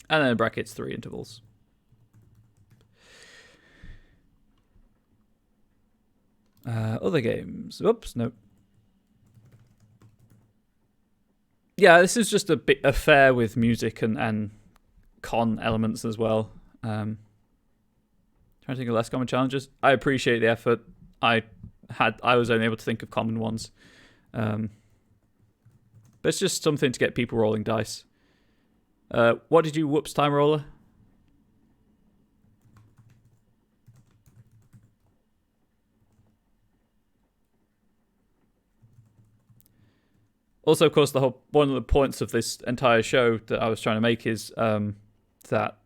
And then in brackets, 3 intervals. Other games. Oops, nope. Yeah, this is just a bit affair with music and con elements as well. Trying to think of less common challenges. I appreciate the effort. I was only able to think of common ones. But it's just something to get people rolling dice. What did you whoops time roller? Also, of course, one of the points of this entire show that I was trying to make is that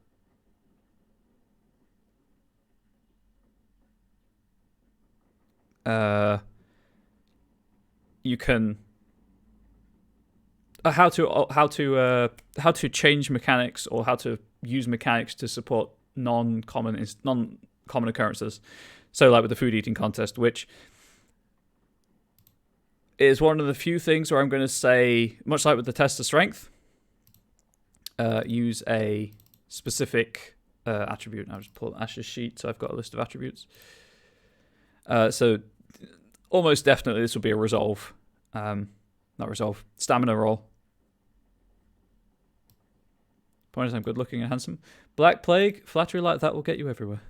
you can how to change mechanics, or how to use mechanics to support non-common occurrences. So, like with the food eating contest, which is one of the few things where I'm going to say, much like with the test of strength, use a specific attribute. I'll just pull Ash's sheet, so I've got a list of attributes. So almost definitely this will be a resolve. Not resolve, stamina roll. Point is, I'm good looking and handsome. Black Plague, flattery like that will get you everywhere.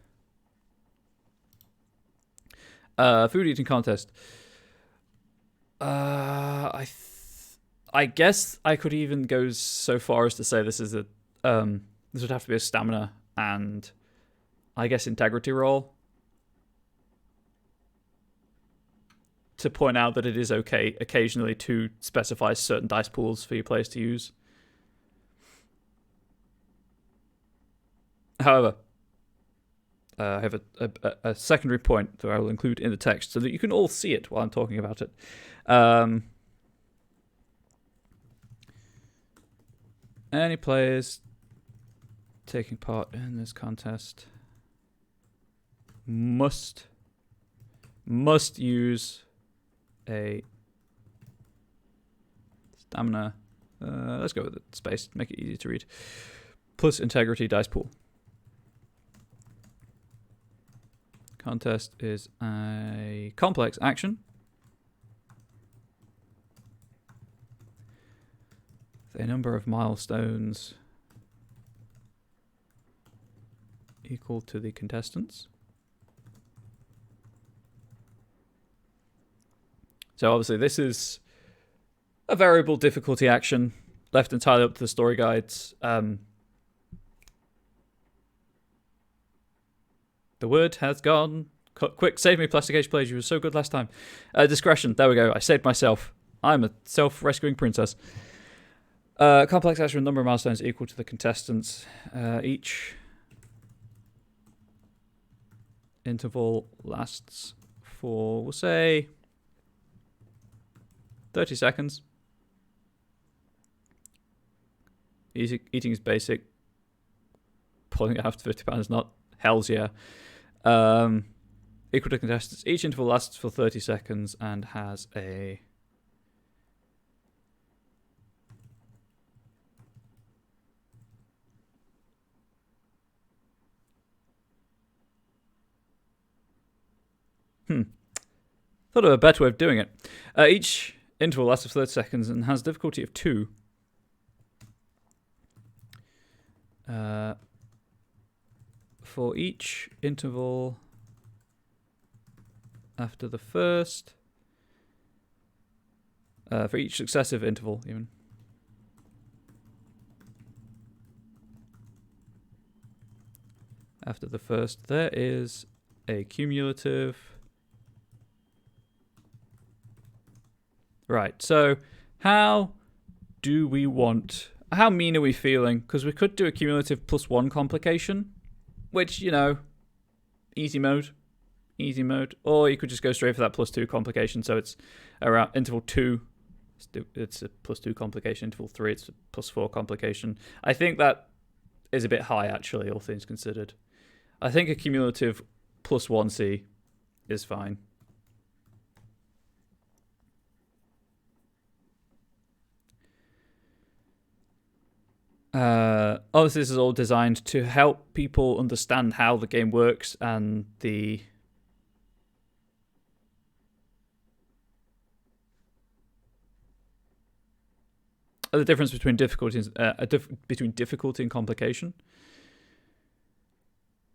Food eating contest. I guess I could even go so far as to say this is this would have to be a stamina and I guess integrity roll to point out that it is okay occasionally to specify certain dice pools for your players to use. However, I have a secondary point that I will include in the text so that you can all see it while I'm talking about it. Any players taking part in this contest must use a stamina. Let's go with the space, make it easy to read. Plus integrity dice pool. Contest is a complex action. A number of milestones equal to the contestants. So obviously this is a variable difficulty action left entirely up to the story guides. The word has gone. Quick, save me, Plastic Age players. You were so good last time. Discretion. There we go. I saved myself. I'm a self-rescuing princess. Complex action, number of milestones equal to the contestants. Each interval lasts for, we'll say, 30 seconds. Eating is basic. Pulling it after 50 pounds is not. Hells yeah. Equal to contestants. Each interval lasts for 30 seconds and has a... Thought of a better way of doing it. Each interval lasts for 30 seconds and has difficulty of 2. For each interval after the first, for each successive interval even. After the first, there is a cumulative. Right, so how do we want, how mean are we feeling? Because we could do a cumulative +1 complication, which, you know, easy mode. Or you could just go straight for that +2 complication, so it's around interval 2. It's a +2 complication, interval 3, it's a +4 complication. I think that is a bit high, actually, all things considered. I think a cumulative +1C is fine. Obviously, this is all designed to help people understand how the game works and the difference between difficulties, between difficulty and complication.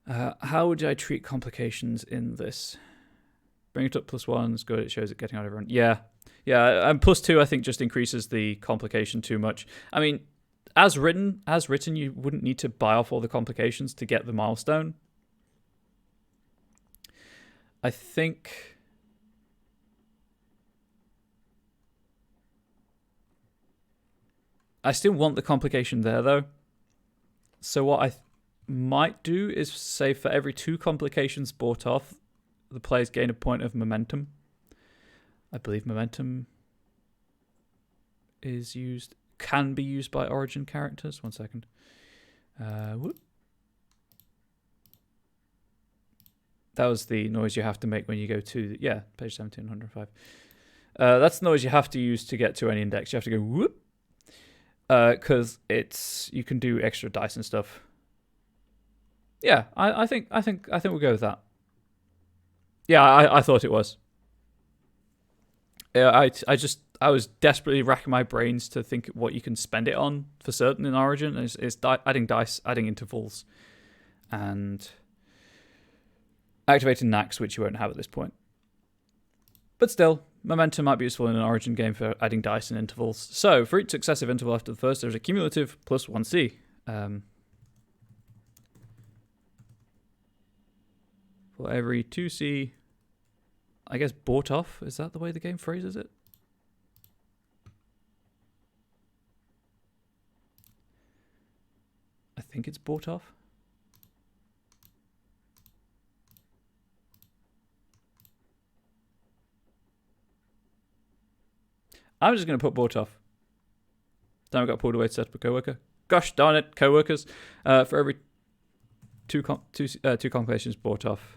How would I treat complications in this? Bring it up +1 is good. It shows it getting out everyone. Yeah. And +2 I think just increases the complication too much. I mean, as written, you wouldn't need to buy off all the complications to get the milestone. I think I still want the complication there, though. So what I might do is say for every 2 complications bought off, the players gain a point of momentum. I believe momentum is can be used by origin characters. 1 second. Whoop. That was the noise you have to make when you go to, page 1705. That's the noise you have to use to get to any index. You have to go whoop, because you can do extra dice and stuff. Yeah, I think we'll go with that. Yeah, I thought it was. Yeah, I was desperately racking my brains to think what you can spend it on for certain in Origin. It's adding dice, adding intervals, and activating knacks, which you won't have at this point. But still, momentum might be useful in an Origin game for adding dice and intervals. So, for each successive interval after the first, there's a cumulative plus 1c. For every 2c, I guess bought off. Is that the way the game phrases it? I think it's bought off. I'm just going to put bought off. Then I got pulled away to set up a coworker. Gosh darn it, coworkers. For every two compilations bought off,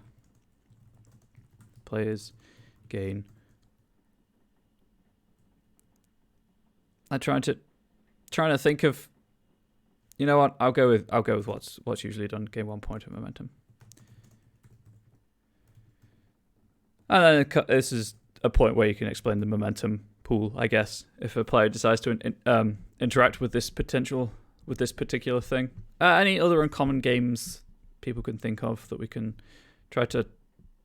players gain. I'm trying to think of. You know what? I'll go with what's usually done. Gain 1 point of momentum. And then this is a point where you can explain the momentum pool, I guess, if a player decides to interact with this particular thing. Any other uncommon games people can think of that we can try to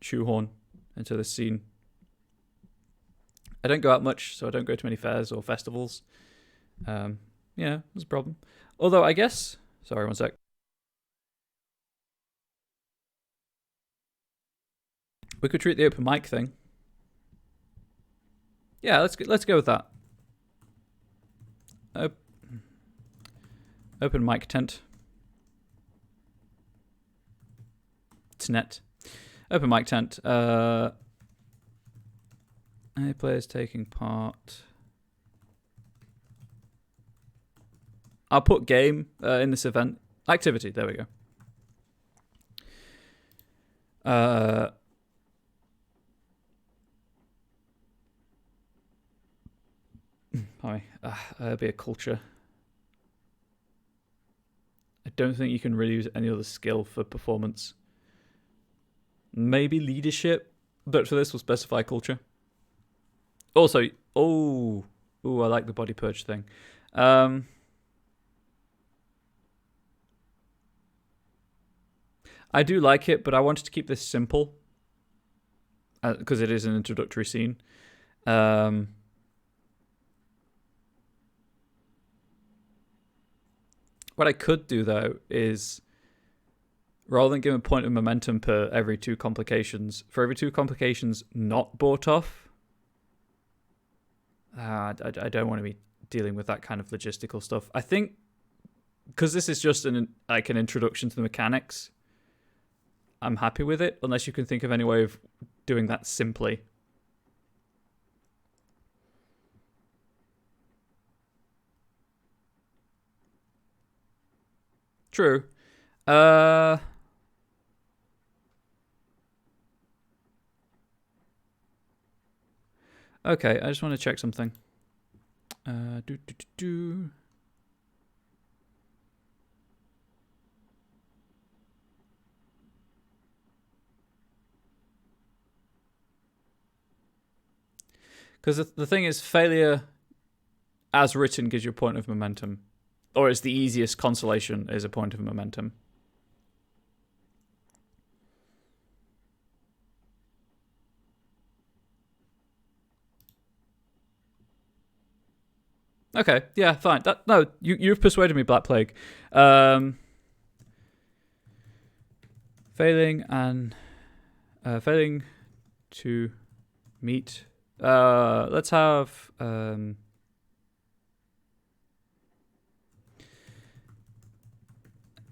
shoehorn into this scene? I don't go out much, so I don't go to many fairs or festivals. Yeah, that's a problem. Although I guess, sorry, 1 sec. We could treat the open mic thing. Yeah, let's go with that. Open mic tent. Tnet. Open mic tent. Any players taking part? I'll put game in this event. Activity, there we go. It'll be a culture. I don't think you can really use any other skill for performance. Maybe leadership, but for this we'll specify culture. Also, I like the body purge thing. I do like it, but I wanted to keep this simple because it is an introductory scene. What I could do, though, is rather than give a point of momentum per every 2 complications, for every 2 complications not bought off, I don't want to be dealing with that kind of logistical stuff. I think because this is just an introduction to the mechanics, I'm happy with it, unless you can think of any way of doing that simply. True. Okay, I just want to check something. Because the thing is, failure as written gives you a point of momentum. Or it's the easiest consolation is a point of momentum. Okay, yeah, fine. You've persuaded me, Black Plague. Failing to meet. Let's have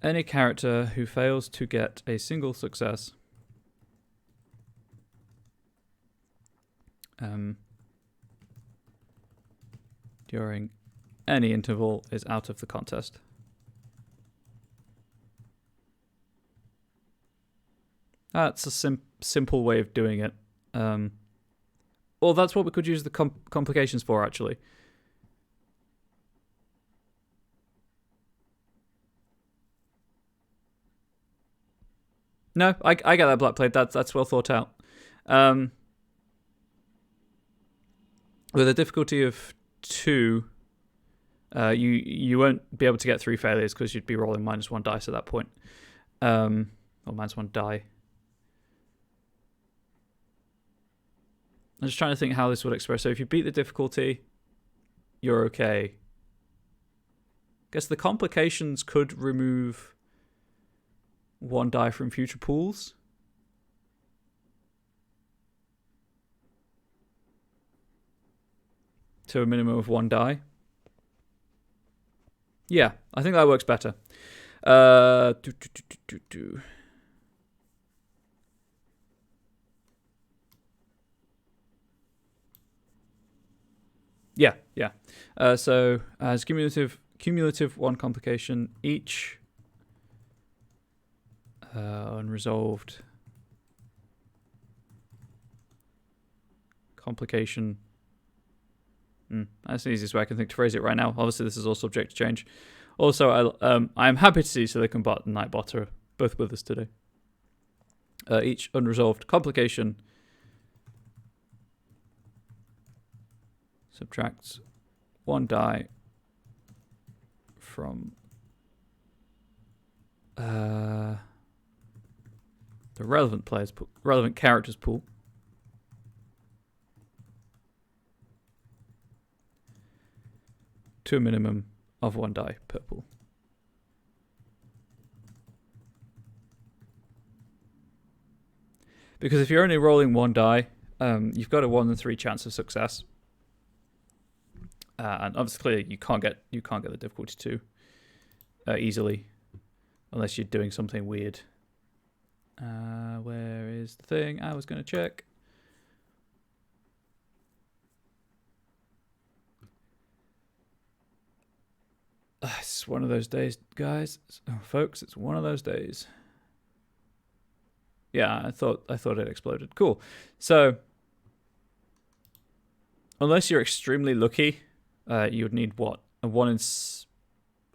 Any character who fails to get a single success during any interval is out of the contest. That's a simple way of doing it. Or that's what we could use the complications for, actually. No, I get that, Black Blade. That's well thought out. With a difficulty of 2, you won't be able to get 3 failures because you'd be rolling -1 dice at that point. Or -1 die. I'm just trying to think how this would express. So if you beat the difficulty, you're okay. Guess the complications could remove 1 die from future pools. To a minimum of 1 die. Yeah, I think that works better. Yeah. So as cumulative 1 complication each. Unresolved complication. That's the easiest way I can think to phrase it right now. Obviously, this is all subject to change. Also, I'm happy to see Silicon Bot and Nightbot are both with us today. Each unresolved complication subtracts 1 die from the relevant characters pool. To a minimum of 1 die per pool. Because if you're only rolling 1 die, you've got a 1 in 3 chance of success. And obviously you can't get the difficulty 2 easily, unless you're doing something weird. Where is the thing I was going to check? It's one of those days, guys. Folks, it's one of those days. Yeah, I thought it exploded. Cool. So, unless you're extremely lucky, you would need what? A 1 in...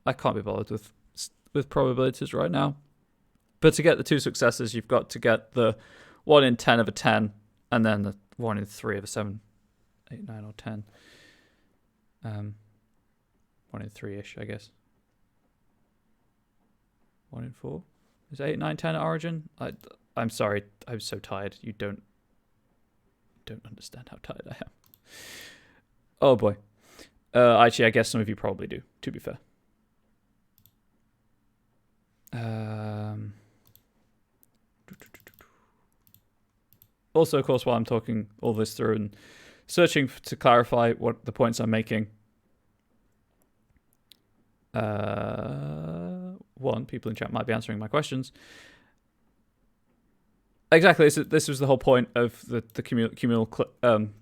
I can't be bothered with probabilities right now. But to get the 2 successes, you've got to get the 1 in 10 of a 10, and then the 1 in 3 of a 7, 8, 9, or 10. 1 in 3-ish, I guess. 1 in 4? Is 8, 9, 10 at origin? I'm sorry, I'm so tired. You don't understand how tired I am. Oh boy. Actually, I guess some of you probably do, to be fair. Also, of course, while I'm talking all this through and searching to clarify what the points I'm making, one, people in chat might be answering my questions. Exactly, this was the whole point of the communal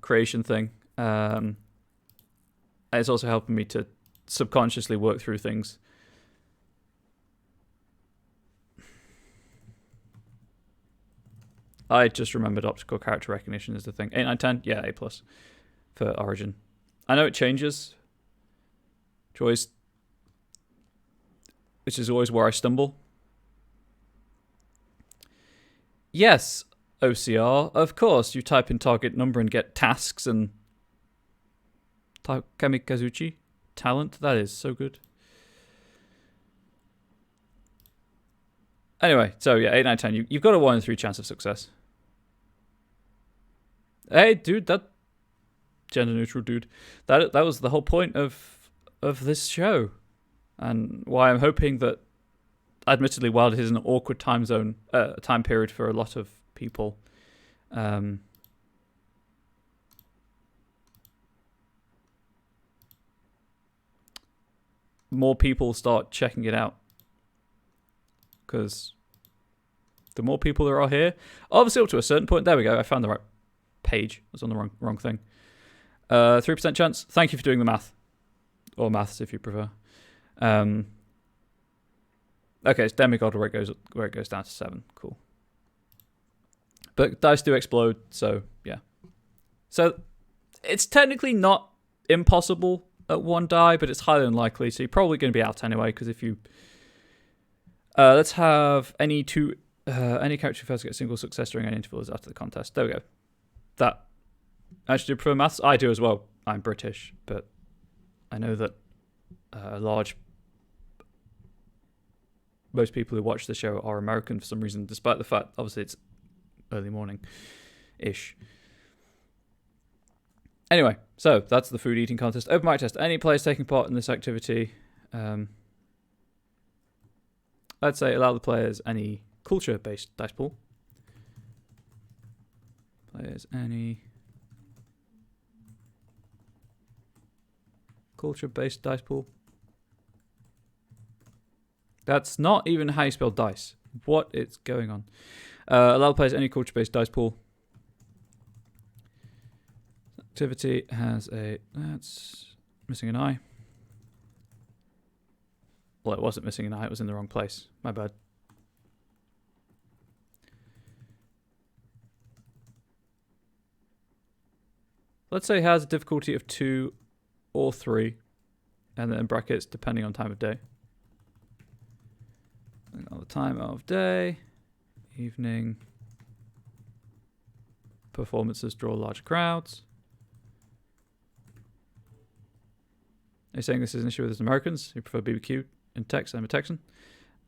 creation thing. And it's also helping me to subconsciously work through things. I just remembered optical character recognition is the thing. 8, 9, 10? Yeah, A+ for origin. I know it changes. Which is always where I stumble. Yes, OCR, of course. You type in target number and get tasks and Kamikazuchi talent. That is so good. Anyway, so yeah, 8, 9, 10. You've got a 1 in 3 chance of success. Hey, dude, that gender neutral dude. That was the whole point of this show, and why I'm hoping that, admittedly, while it is an awkward time period for a lot of people, more people start checking it out. because the more people there are here, obviously up to a certain point. There we go. I found the right page. I was on the wrong thing. 3% chance. Thank you for doing the math, or maths if you prefer. Okay, it's demigod where it goes down to 7. Cool. But dice do explode, so yeah. So it's technically not impossible at 1 die, but it's highly unlikely. So you're probably going to be out anyway. Because if you let's have any character who fails to get a single success during any interval is out of the contest. There we go. That actually, do you prefer maths? I do as well. I'm British, but I know that most people who watch the show are American for some reason, despite the fact, obviously, it's early morning-ish. Anyway, so that's the food eating contest. Open mic test. Any players taking part in this activity, I'd say allow the players any culture-based dice pool. Players any culture-based dice pool. That's not even how you spell dice. What is going on? Allow players any culture-based dice pool. Activity has a... That's missing an eye. Well, it wasn't missing an eye. It was in the wrong place. My bad. Let's say it has a difficulty of 2 or 3. And then in brackets, depending on time of day. On the time of day, evening, performances draw large crowds. Are you saying this is an issue with Americans who prefer BBQ in Texas? I'm a Texan.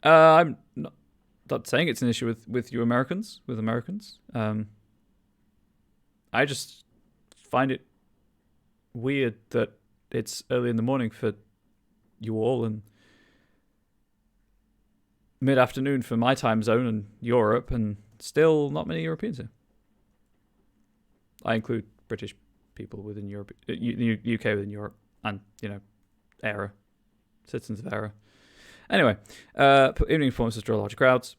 I'm not saying it's an issue with you Americans, with Americans. I just find it weird that it's early in the morning for you all and mid-afternoon for my time zone and Europe, and still not many Europeans here. I include British people within Europe, UK within Europe, and, ERA, citizens of ERA. Anyway, evening performances draw larger crowds,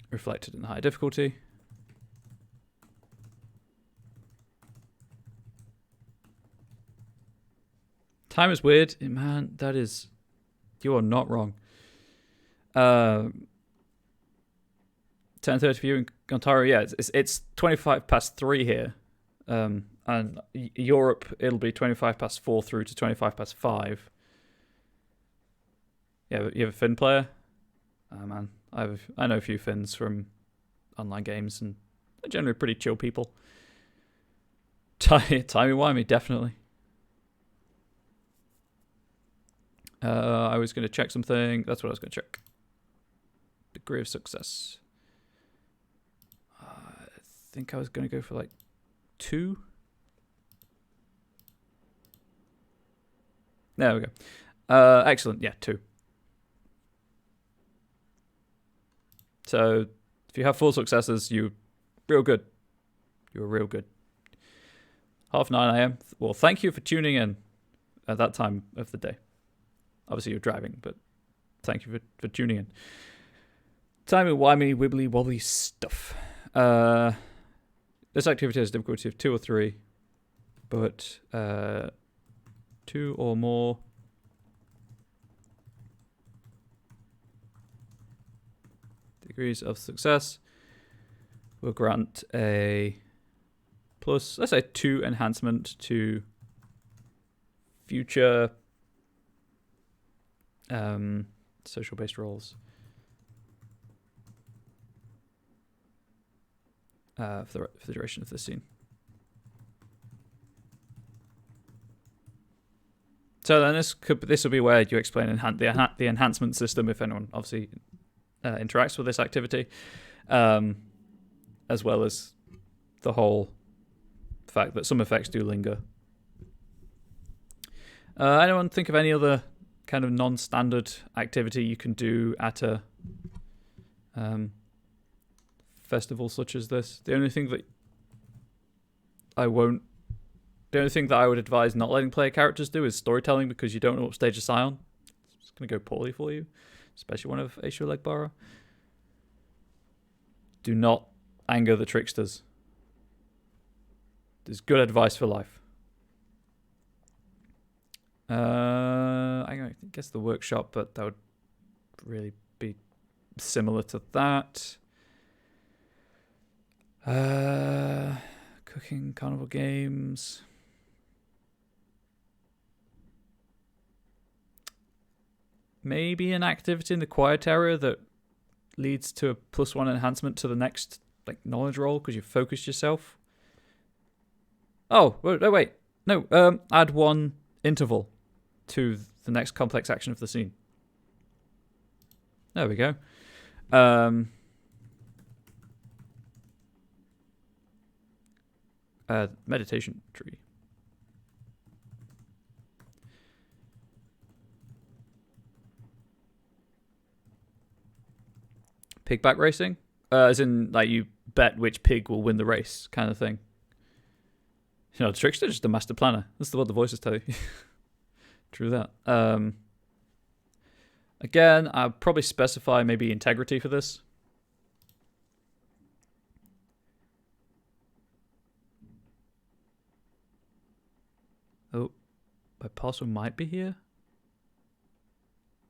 reflected in higher difficulty. Time is weird. Man, you are not wrong. 10:30 for you in Ontario. Yeah, it's 25 past 3 here, and Europe it'll be 25 past 4 through to 25 past 5. Yeah, you have a Finn player. Oh man, I know a few Finns from online games, and they're generally pretty chill people. Timey-wimey, definitely. I was going to check something. That's what I was going to check. Degree of success. I think I was going to go for like 2. There we go. Excellent. Yeah, 2. So if you have 4 successes, you're real good. You're real good. 9:30 a.m. Well, thank you for tuning in at that time of the day. Obviously, you're driving, but thank you for tuning in. Timey-wimey, wibbly-wobbly stuff. This activity has a difficulty of 2 or 3, but 2 or more degrees of success will grant a plus, let's say 2 enhancement to future social-based roles. For the duration of the scene. So then this will be where you explain the enhancement system if anyone obviously interacts with this activity, as well as the whole fact that some effects do linger. Anyone think of any other kind of non-standard activity you can do at a festival such as this? The only thing that I would advise not letting player characters do is storytelling, because you don't know what stage of Scion. It's going to go poorly for you. especially one of Aisha Legbara. Do not anger the tricksters. There's good advice for life. I guess the workshop, but that would really be similar to that. Cooking, carnival games. Maybe an activity in the quiet area that leads to a +1 enhancement to the next knowledge roll because you focused yourself. Oh, wait. No, add 1 interval to the next complex action of the scene. There we go. Meditation tree. Pigback racing? As in, you bet which pig will win the race kind of thing. The trickster is just a master planner. That's what the voices tell you. True that. Again, I'll probably specify maybe integrity for this. Oh, my parcel might be here.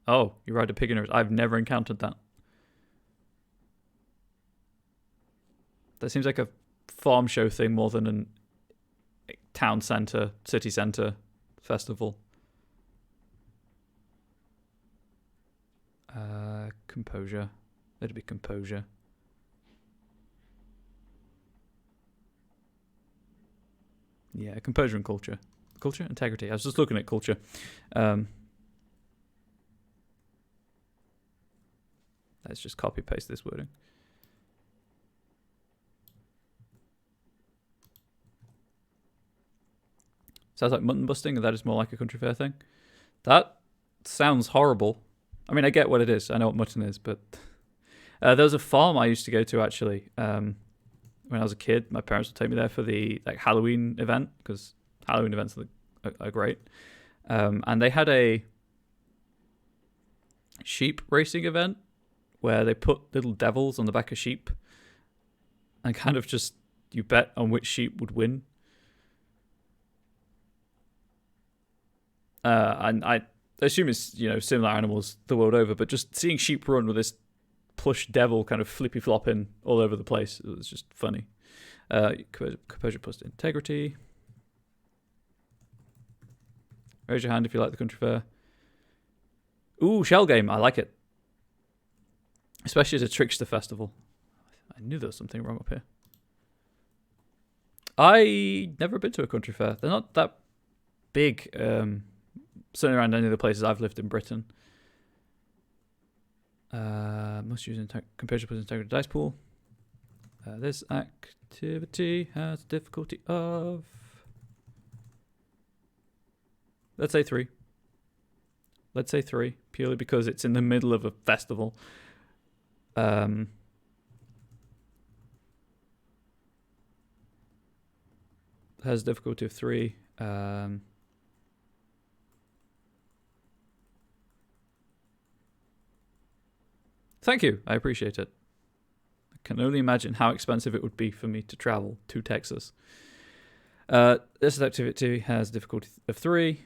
Oh, you ride a pig in a race. I've never encountered that. That seems like a farm show thing more than an town centre, city centre festival. Composure. It'd be composure. Yeah, composure and culture. Culture? Integrity. I was just looking at culture. Let's just copy paste this wording. Sounds like mutton busting, and that is more like a country fair thing. That sounds horrible. I mean, I get what it is. I know what mutton is, but there was a farm I used to go to actually when I was a kid. My parents would take me there for the Halloween event because Halloween events are great. And they had a sheep racing event where they put little devils on the back of sheep and kind of just you bet on which sheep would win. And I assume it's similar animals the world over, but just seeing sheep run with this plush devil kind of flippy flopping all over the place, it was just funny. Composure plus integrity. Raise your hand if you like the country fair. Ooh, shell game. I like it. Especially as a trickster festival. I knew there was something wrong up here. I never been to a country fair. They're not that big. Certainly around any of the places I've lived in Britain. Must use composure plus integrity dice pool. This activity has difficulty of, let's say 3. Let's say 3, purely because it's in the middle of a festival. Has difficulty of 3. Thank you. I appreciate it. I can only imagine how expensive it would be for me to travel to Texas. This activity has difficulty of 3.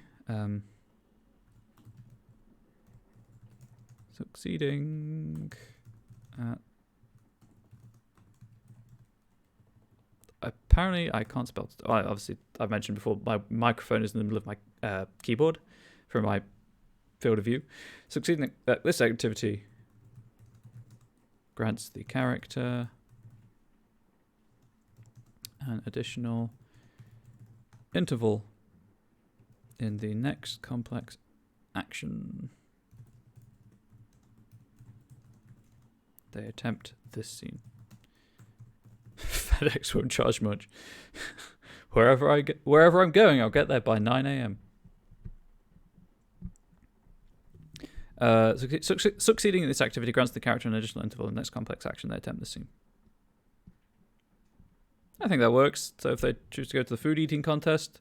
Succeeding at... Apparently, I can't spell... Obviously, I've mentioned before, my microphone is in the middle of my keyboard for my field of view. Succeeding at this activity grants the character an additional interval in the next complex action. They attempt this scene. FedEx won't charge much. Wherever I'm going, I'll get there by 9 a.m. Succeeding in this activity grants the character an additional interval in the next complex action they attempt this scene. I think that works. So if they choose to go to the food eating contest,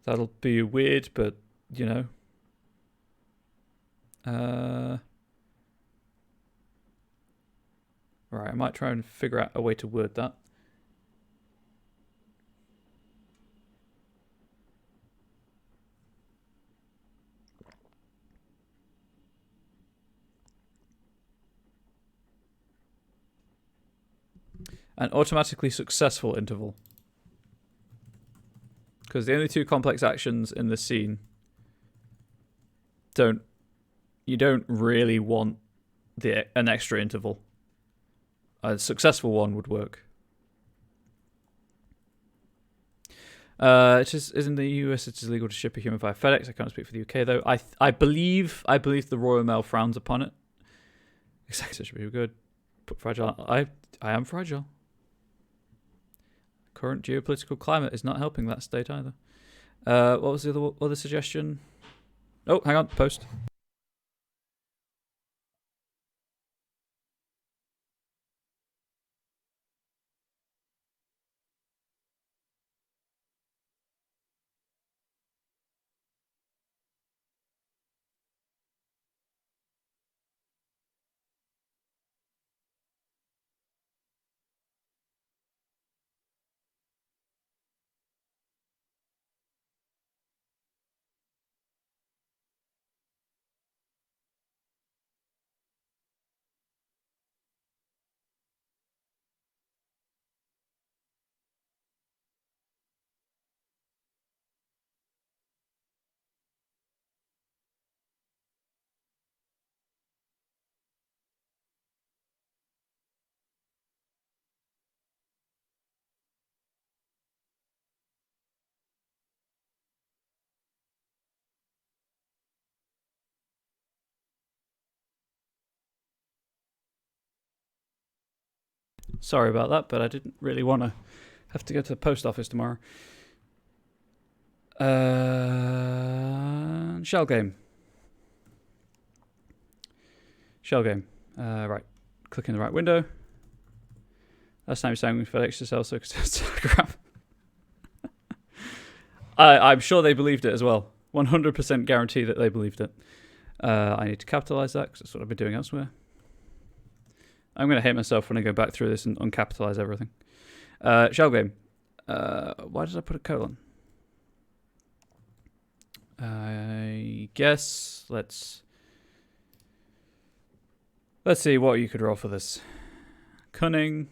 that'll be weird, but Right, I might try and figure out a way to word that. An automatically successful interval. Because the only two complex actions in the scene you don't really want an extra interval. A successful one would work. It is in the US. It is illegal to ship a human via FedEx. I can't speak for the UK though. I believe the Royal Mail frowns upon it. Exactly, should be good. Put fragile. I am fragile. Current geopolitical climate is not helping that state either. What was the other suggestion? Oh, hang on. Post. Sorry about that, but I didn't really want to have to go to the post office tomorrow. Shell game. Right. Click in the right window. Last time you sang with FedEx to sell Telegram. I'm sure they believed it as well. 100% guarantee that they believed it. I need to capitalize that because that's what I've been doing elsewhere. I'm going to hate myself when I go back through this and uncapitalize everything. Shell game. Why did I put a colon? I guess let's see what you could roll for this. Cunning.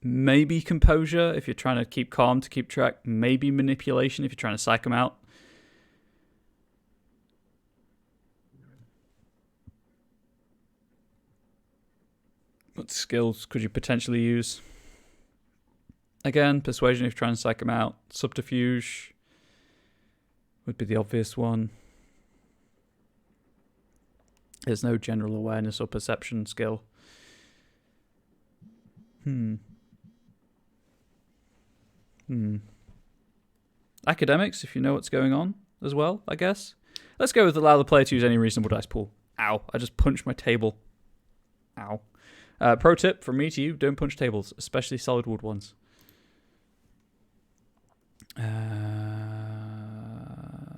Maybe composure if you're trying to keep calm to keep track. Maybe manipulation if you're trying to psych them out. What skills could you potentially use? Again, persuasion if you're trying to psych them out. Subterfuge would be the obvious one. There's no general awareness or perception skill. Academics, if you know what's going on as well, I guess. Let's go with allow the player to use any reasonable dice pool. Ow, I just punched my table. Ow. Pro tip from me to you, don't punch tables, especially solid wood ones.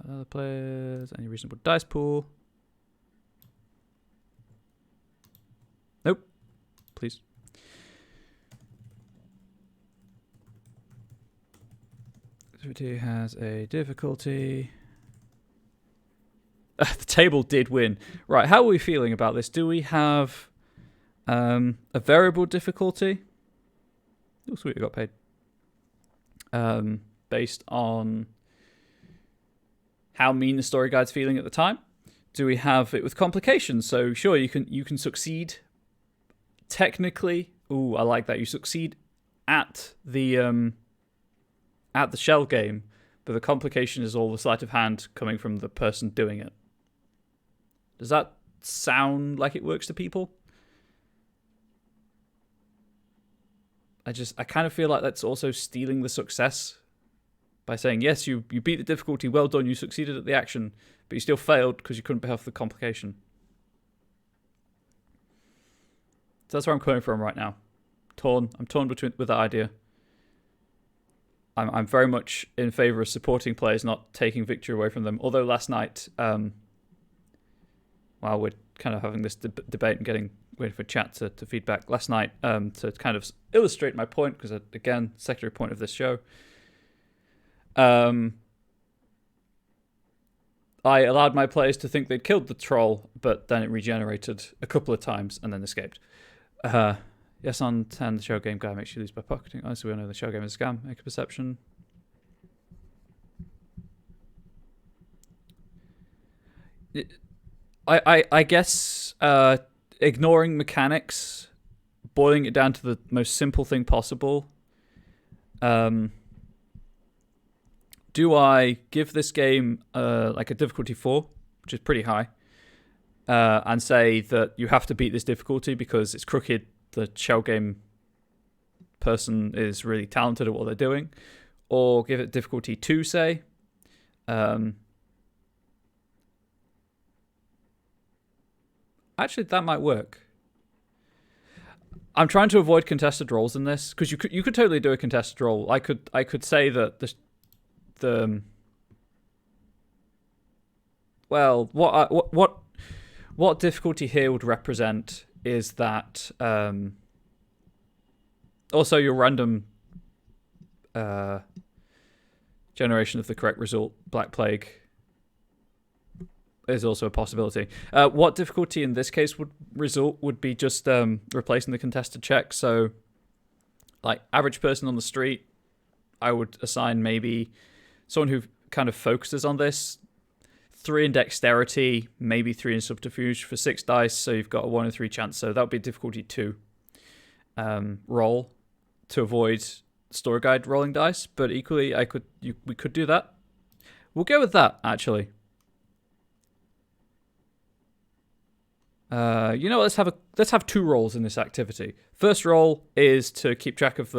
Other players, any reasonable dice pool. Nope. Please. Activity has a difficulty. The table did win. Right, how are we feeling about this? Do we have a variable difficulty? Oh, sweet, I got paid. Based on how mean the story guide's feeling at the time. Do we have it with complications? So sure, you can succeed technically. Ooh, I like that. You succeed at the shell game, but the complication is all the sleight of hand coming from the person doing it. Does that sound like it works to people? I kind of feel like that's also stealing the success by saying, yes, you beat the difficulty, well done, you succeeded at the action, but you still failed because you couldn't pay off the complication. So that's where I'm coming from right now. I'm torn with that idea. I'm very much in favour of supporting players, not taking victory away from them. Although last night, while we're kind of having this debate and getting waiting for chat to feedback last night to kind of illustrate my point, because again, secondary point of this show. I allowed my players to think they'd killed the troll, but then it regenerated a couple of times and then escaped. Yes, on 10, the show game guy makes you lose by pocketing. Oh, so we all know the show game is a scam. Make a perception. I guess ignoring mechanics, boiling it down to the most simple thing possible. Do I give this game like a difficulty 4, which is pretty high, and say that you have to beat this difficulty because it's crooked, the shell game person is really talented at what they're doing, or give it difficulty 2, say? Actually, that might work. I'm trying to avoid contested rolls in this, because you could totally do a contested roll. I could say that what difficulty here would represent is that also your random generation of the correct result, Black Plague, is also a possibility. What difficulty in this case would be just replacing the contested check. So, like, average person on the street, I would assign maybe someone who kind of focuses on this, 3 in dexterity, maybe 3 in subterfuge for 6 dice, so you've got a 1 in 3 chance. So that would be difficulty 2 roll to avoid story guide rolling dice. But equally, we could do that. We'll go with that, actually. Let's have 2 rolls in this activity. First roll is to keep track of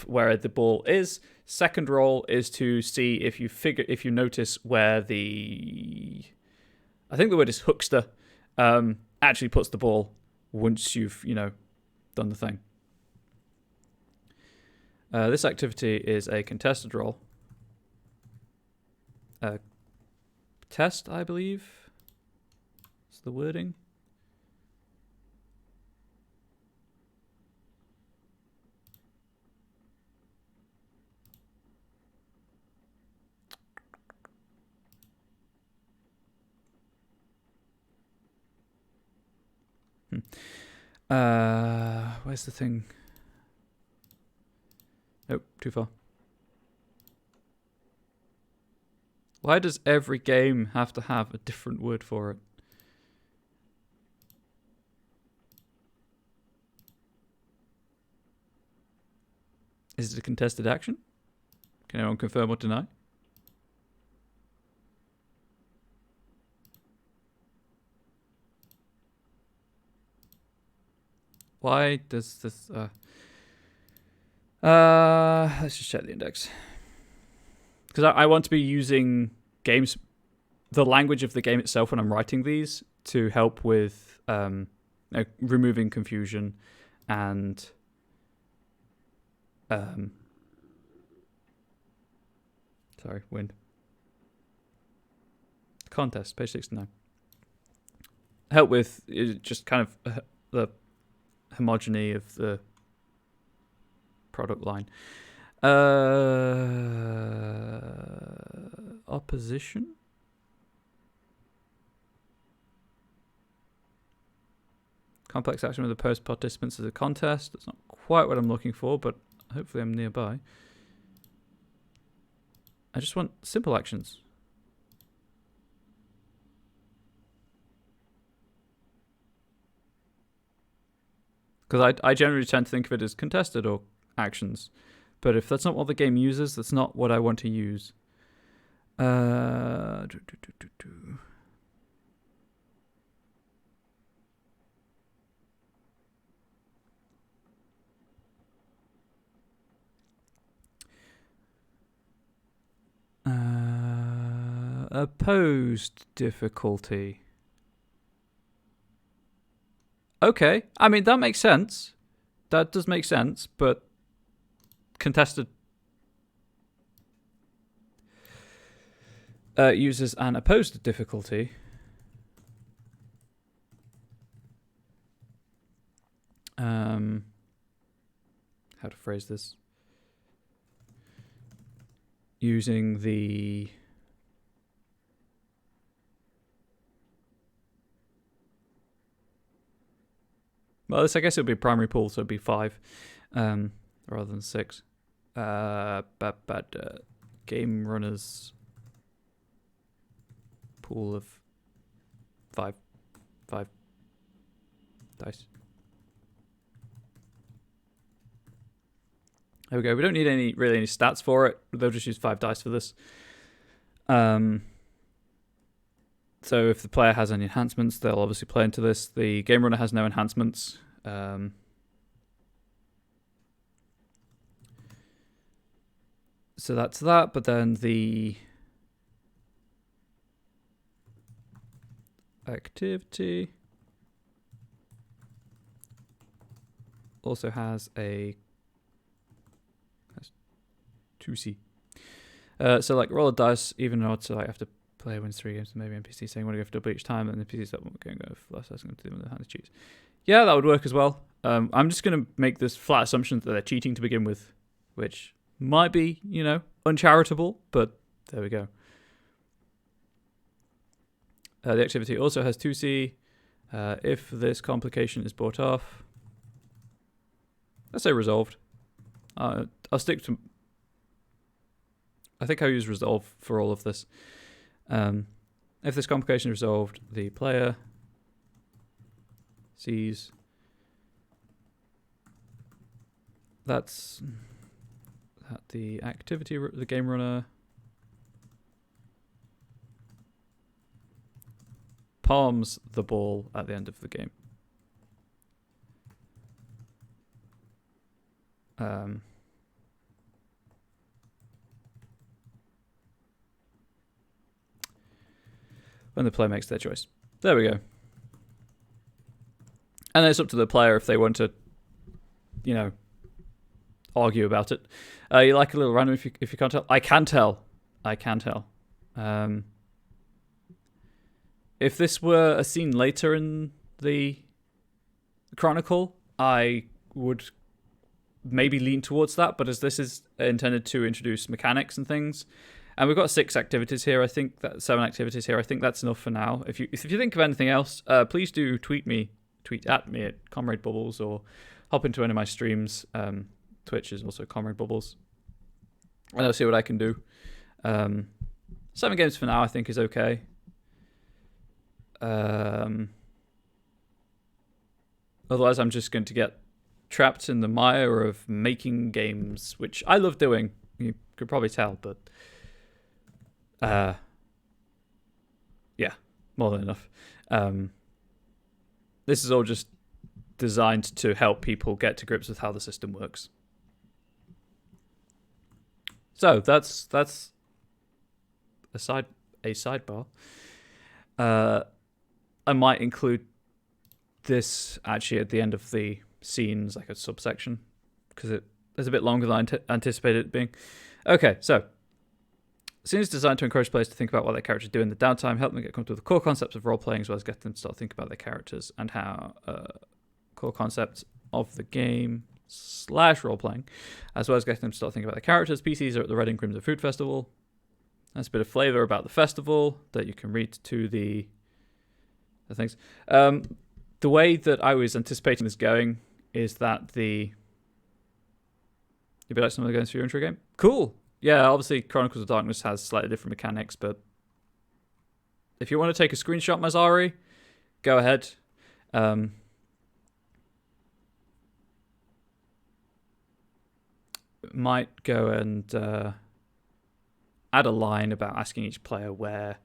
where the ball is. Second roll is to see if you notice where I think the word is hookster, actually puts the ball once you've done the thing. This activity is a contested roll. Test, I believe. It's the wording. Where's the thing? Nope, too far. Why does every game have to have a different word for it? Is it a contested action? Can anyone confirm or deny? Why does this... let's just check the index. Because I want to be using the language of the game itself when I'm writing these to help with removing confusion and... sorry, wind. Contest, page 69. Help with just kind of the homogeny of the product line. Opposition? Complex action with opposed participants as a contest. That's not quite what I'm looking for, but hopefully I'm nearby. I just want simple actions. Because I generally tend to think of it as contested or actions. But if that's not what the game uses, that's not what I want to use. Opposed difficulty. Okay, I mean, that makes sense. That does make sense, but contested uses an opposed difficulty. how to phrase this? Using the this I guess it would be a primary pool, so it'd be 5 rather than 6. Game runners pool of 5 dice. There we go. We don't need any stats for it. They'll just use 5 dice for this. So if the player has any enhancements, they'll obviously play into this. The game runner has no enhancements. So that's that. But then the activity also has 2C. So like roll a dice, even though it's like I have to play wins 3 games, maybe NPC saying want to go for double each time, and the NPC's like going to go for less, that's going to do them with the hand cheats. Yeah, that would work as well. I'm just going to make this flat assumption that they're cheating to begin with, which might be, uncharitable, but there we go. The activity also has 2C. If this complication is brought off, let's say resolved. I'll stick to... I think I'll use resolve for all of this. If this complication is resolved, the player sees that the activity, the game runner palms the ball at the end of the game. When the player makes their choice. There we go. And then it's up to the player if they want to, argue about it. You like a little random if you can't tell? I can tell. If this were a scene later in the Chronicle, I would maybe lean towards that, but as this is intended to introduce mechanics and things, and we've got 6 activities here, I think that 7 activities here, I think that's enough for now. If you think of anything else, please do tweet at me at Comrade Bubbles, or hop into any of my streams. Twitch is also Comrade Bubbles, and I'll see what I can do. 7 games for now, I think, is okay. Otherwise, I'm just going to get trapped in the mire of making games, which I love doing. You could probably tell, but yeah, more than enough. This is all just designed to help people get to grips with how the system works. So that's a sidebar. I might include this actually at the end of the scenes, like a subsection, because it's a bit longer than I anticipated it being. Okay, so scene is designed to encourage players to think about what their characters do in the downtime, help them get comfortable with the core concepts of role-playing, as well as get them to start thinking about their characters and how core concepts of the game / role-playing, as well as getting them to start thinking about their characters. PCs are at the Red and Crimson Food Festival. That's a bit of flavour about the festival that you can read to the things. The way that I was anticipating this going is that you'd be like someone going through your intro game? Cool. Yeah, obviously Chronicles of Darkness has slightly different mechanics, but if you want to take a screenshot, Mazari, go ahead. Might go and add a line about asking each player where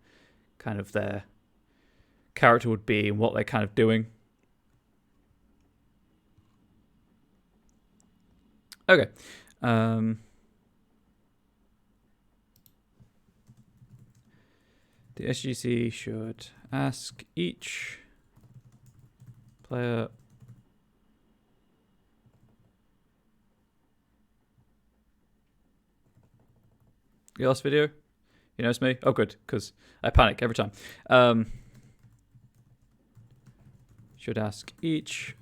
kind of their character would be and what they're kind of doing. Okay. The SGC should ask each player you lost video? You noticed me? Oh, good, because I panic every time. Should ask each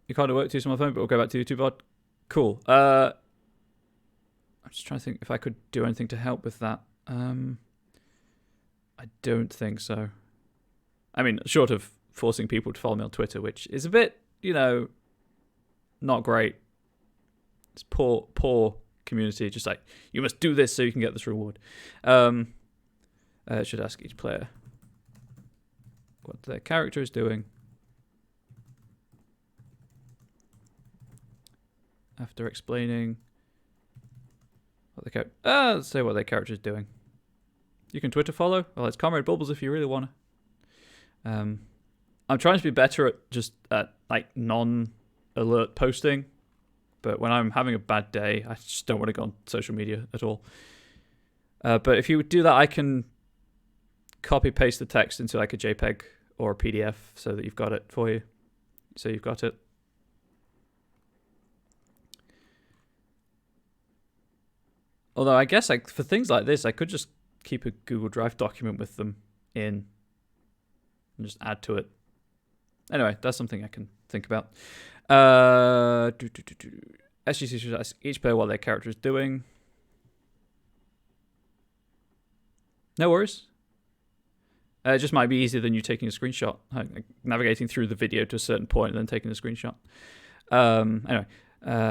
You can't work too small phone, but we'll go back to YouTube. Cool. I'm just trying to think if I could do anything to help with that. I don't think so. I mean, short of forcing people to follow me on Twitter, which is a bit, not great. It's poor community. Just like, you must do this so you can get this reward. Should ask each player what their character is doing after explaining what let's say what their character is doing. You can Twitter follow. Well, it's Comrade Bubbles if you really want to. I'm trying to be better at like non-alert posting, but when I'm having a bad day, I just don't want to go on social media at all. But if you do that, I can copy paste the text into like a JPEG or a PDF so that you've got it for you. So you've got it. Although I guess for things like this, I could just keep a Google Drive document with them in and just add to it. Anyway, that's something I can think about. SGC should ask each player what their character is doing. No worries. It just might be easier than you taking a screenshot, like navigating through the video to a certain point and then taking a screenshot. Anyway,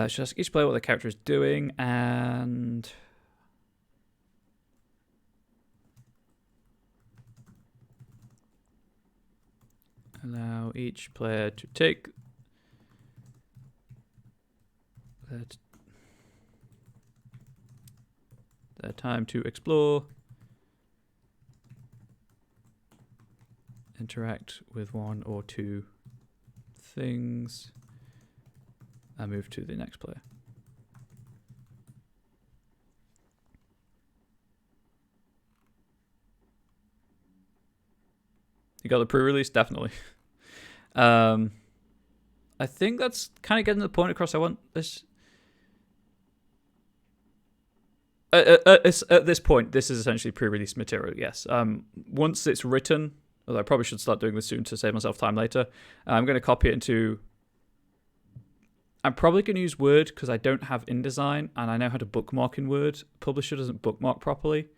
should ask each player what their character is doing and allow each player to take their time to explore, interact with one or two things, and move to the next player. You got the pre-release? Definitely. I think that's kind of getting the point across. I want this. At this point, this is essentially pre-release material, yes. Once it's written, although I probably should start doing this soon to save myself time later, I'm going to copy it into... I'm probably going to use Word because I don't have InDesign and I know how to bookmark in Word. Publisher doesn't bookmark properly.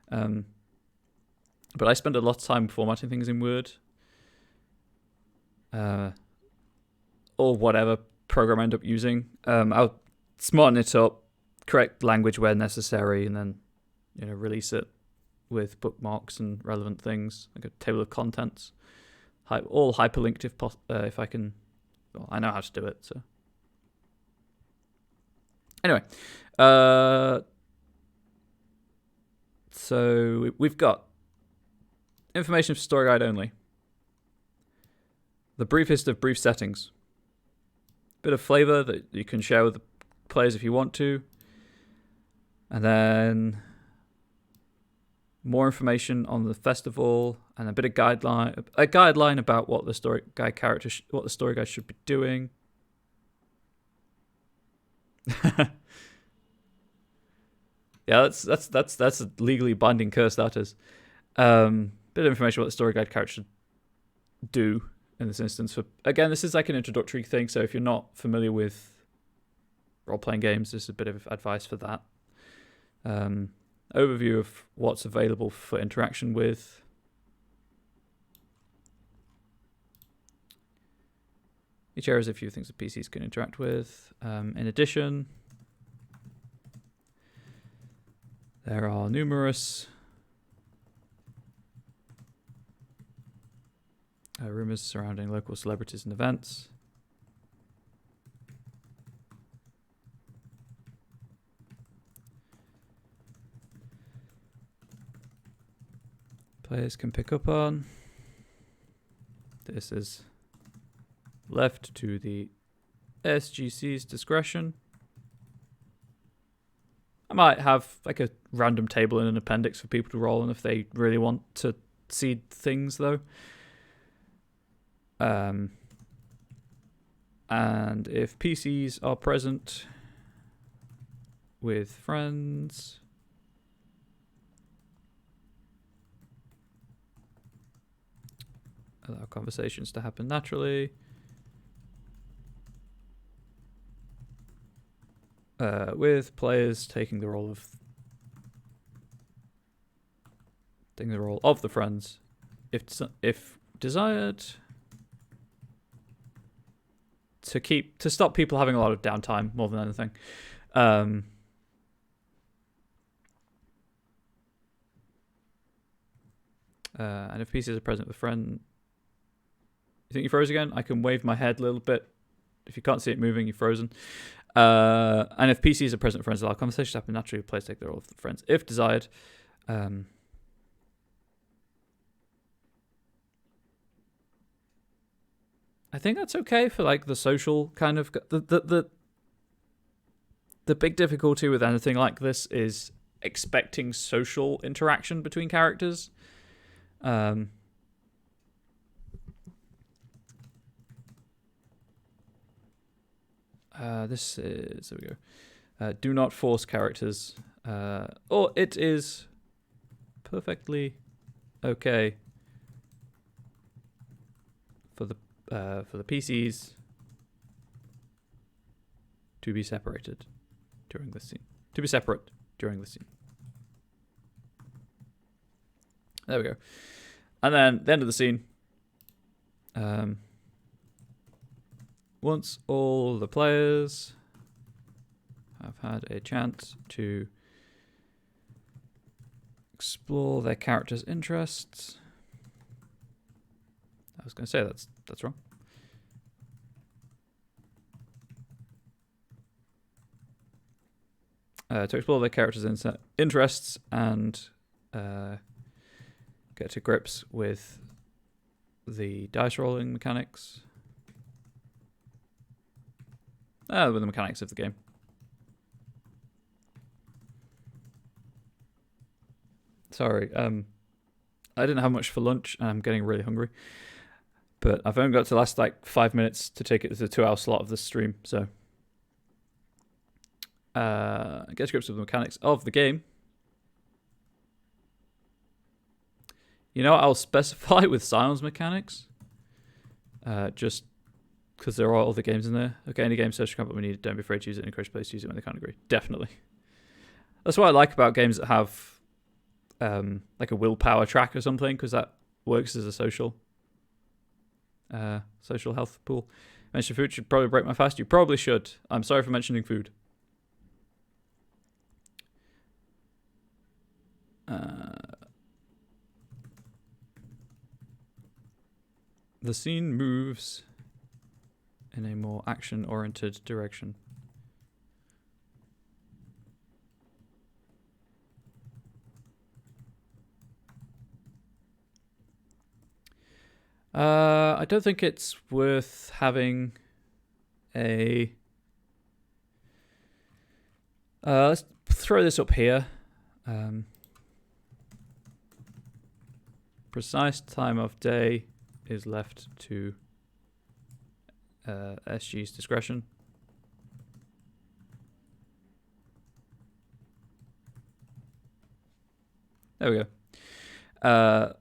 But I spend a lot of time formatting things in Word. Or whatever program I end up using. I'll smarten it up, correct language where necessary, and then release it with bookmarks and relevant things, like a table of contents. All hyperlinked if I can. Well, I know how to do it, so. Anyway. So we've got information for story guide only. The briefest of brief settings. Bit of flavor that you can share with the players if you want to. And then more information on the festival and a bit of guideline about what the story guide what the story guide should be doing. Yeah, that's a legally binding curse, that is. Bit of information what the story guide character should do in this instance. Again, this is like an introductory thing, so if you're not familiar with role-playing games, this is a bit of advice for that. Overview of what's available for interaction with. Each area has a few things that PCs can interact with. In addition, there are numerous rumors surrounding local celebrities and events. Players can pick up on. This is left to the SGC's discretion. I might have like a random table in an appendix for people to roll on if they really want to see things, though. And if PCs are present with friends, allow conversations to happen naturally. with players taking the role of the friends, if desired, to stop people having a lot of downtime more than anything. And if PCs are present with friend, you think you froze again? I can wave my head a little bit. If you can't see it moving, you're frozen. And if PCs are present with friends, allow conversations to happen naturally. Players take the role of the friends if desired. I think that's okay for like the social kind of the big difficulty with anything like this is expecting social interaction between characters. This is, there we go. Do not force characters, or it is perfectly okay for the PCs to be separated during the scene. To be separate during the scene. There we go. And then the end of the scene. Once all the players have had a chance to explore their character's interests. I was going to say that's wrong. To explore their character's interests and get to grips with the dice rolling mechanics. With the mechanics of the game. Sorry, I didn't have much for lunch and I'm getting really hungry. But I've only got to the last like 5 minutes to take it to the 2-hour slot of the stream, so get to grips with the mechanics of the game. You know what I'll specify with Scion's mechanics? Just because there are all the games in there. Okay, any game social combat we need, don't be afraid to use it and encourage players to use it when they can't agree. Definitely. That's what I like about games that have like a willpower track or something, because that works as a social health pool. Mention food should probably break my fast. You probably should. I'm sorry for mentioning food. The scene moves in a more action-oriented direction. I don't think it's worth having a... let's throw this up here. Precise time of day is left to SG's discretion. There we go.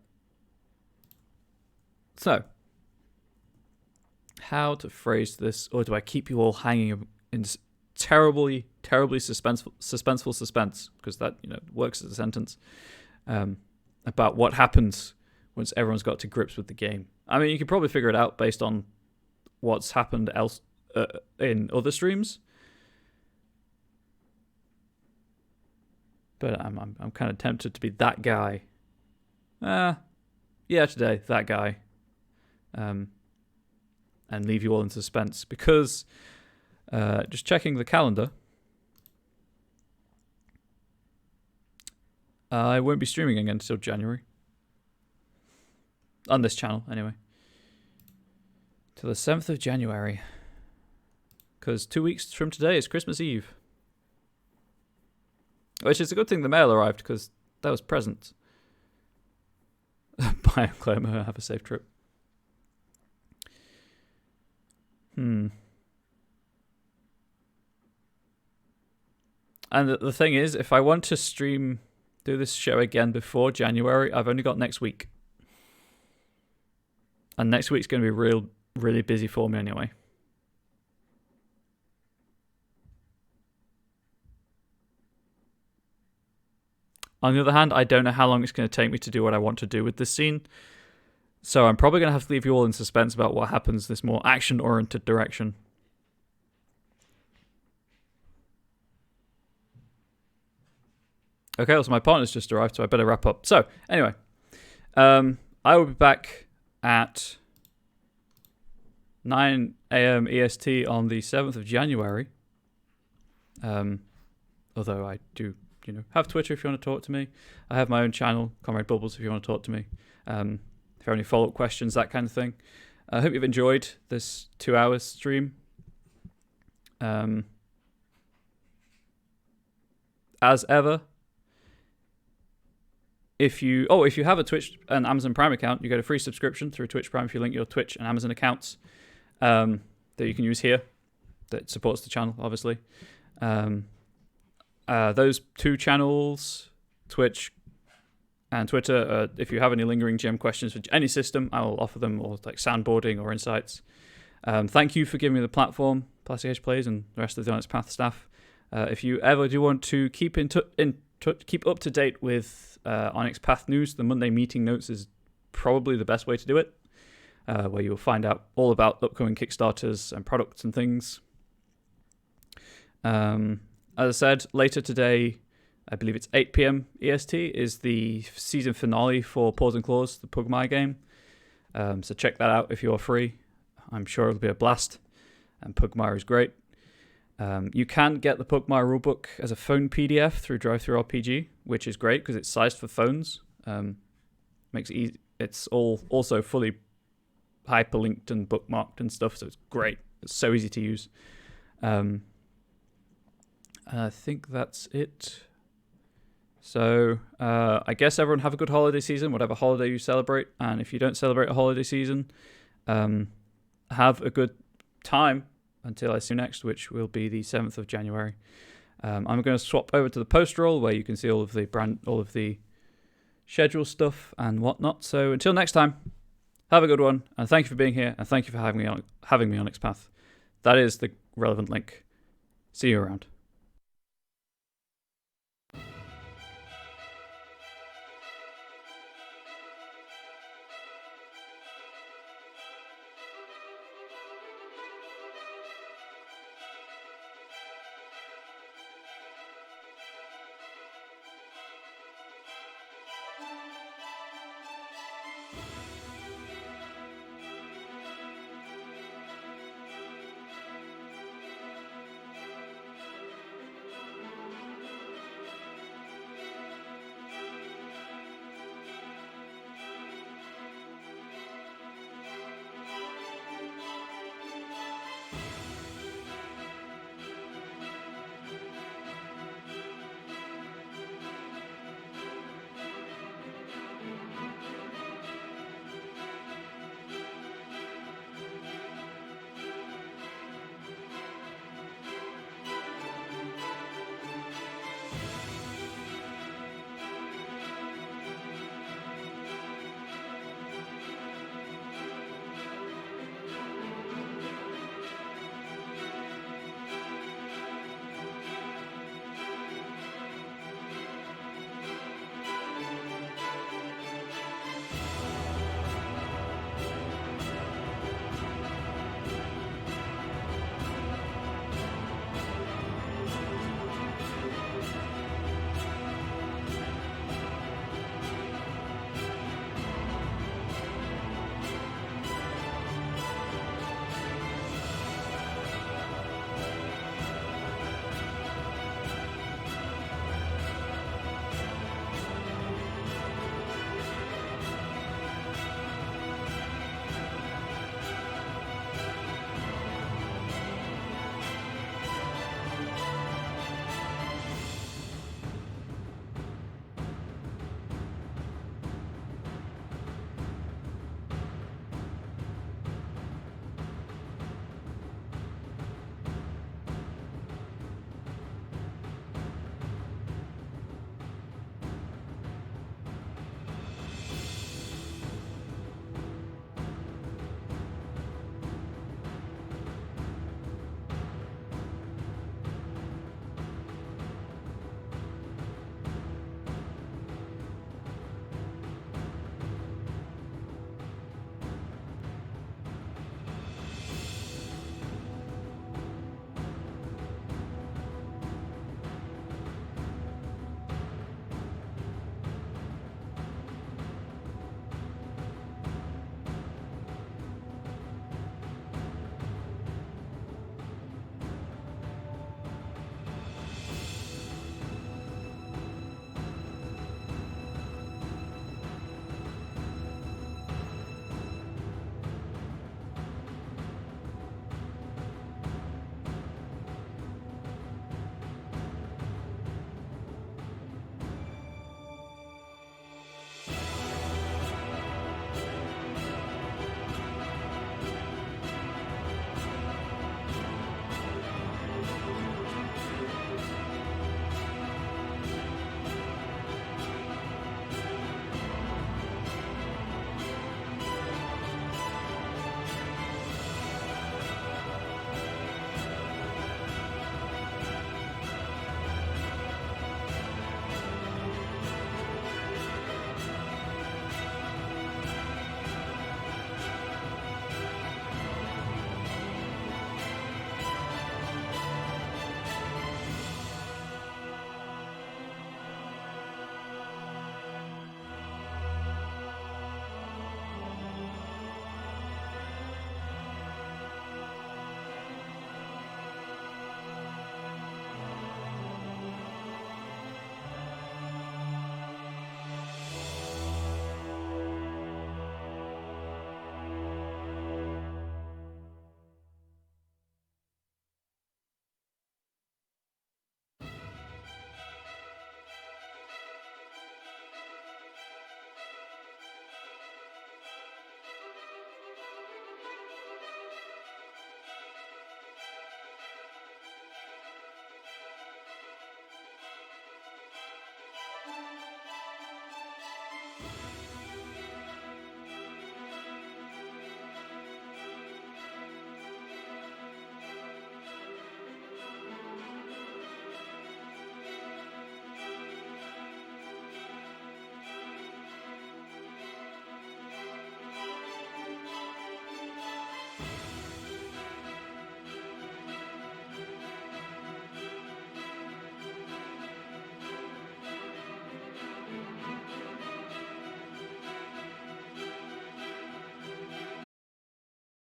So, how to phrase this, or do I keep you all hanging in terribly suspenseful suspense, because that works as a sentence, about what happens once everyone's got to grips with the game. I mean, you can probably figure it out based on what's happened else in other streams, but I'm kind of tempted to be that guy. Yeah, today that guy, and leave you all in suspense, because just checking the calendar, I won't be streaming again until January. On this channel, anyway. Till the 7th of January. Because 2 weeks from today is Christmas Eve. Which is a good thing the mail arrived, because that was presents. Bye, Claire. Have a safe trip. And the thing is, if I want to do this show again before January, I've only got next week. And next week's going to be really busy for me anyway. On the other hand, I don't know how long it's going to take me to do what I want to do with this scene. So I'm probably going to have to leave you all in suspense about what happens this more action-oriented direction. Okay, also my partner's just arrived, so I better wrap up. So, anyway, I will be back at 9 a.m. EST on the 7th of January. Although I do, have Twitter if you want to talk to me. I have my own channel, Comrade Bubbles, if you want to talk to me. If you have any follow-up questions, that kind of thing. I hope you've enjoyed this 2-hour stream. As ever, if you have a Twitch and Amazon Prime account, you get a free subscription through Twitch Prime if you link your Twitch and Amazon accounts that you can use here. That supports the channel, obviously. Those two channels, Twitch and Twitter, if you have any lingering GM questions for any system, I will offer them, or like soundboarding or insights. Thank you for giving me the platform, Plastic Age Plays and the rest of the Onyx Path staff. If you ever do want to keep keep up to date with Onyx Path news, the Monday meeting notes is probably the best way to do it, where you'll find out all about upcoming Kickstarters and products and things. As I said, later today, I believe it's 8 p.m. EST, is the season finale for Paws and Claws, the Pugmire game. So check that out if you're free. I'm sure it'll be a blast, and Pugmire is great. You can get the Pugmire rulebook as a phone PDF through DriveThruRPG, which is great because it's sized for phones. Makes it easy. It's all also fully hyperlinked and bookmarked and stuff, so it's great. It's so easy to use. I think that's it. So I guess everyone have a good holiday season, whatever holiday you celebrate. And if you don't celebrate a holiday season, have a good time until I see you next, which will be the 7th of January. I'm going to swap over to the post roll where you can see all of the schedule stuff and whatnot. So until next time, have a good one, and thank you for being here, and thank you for having me on Onyx Path. That is the relevant link. See you around.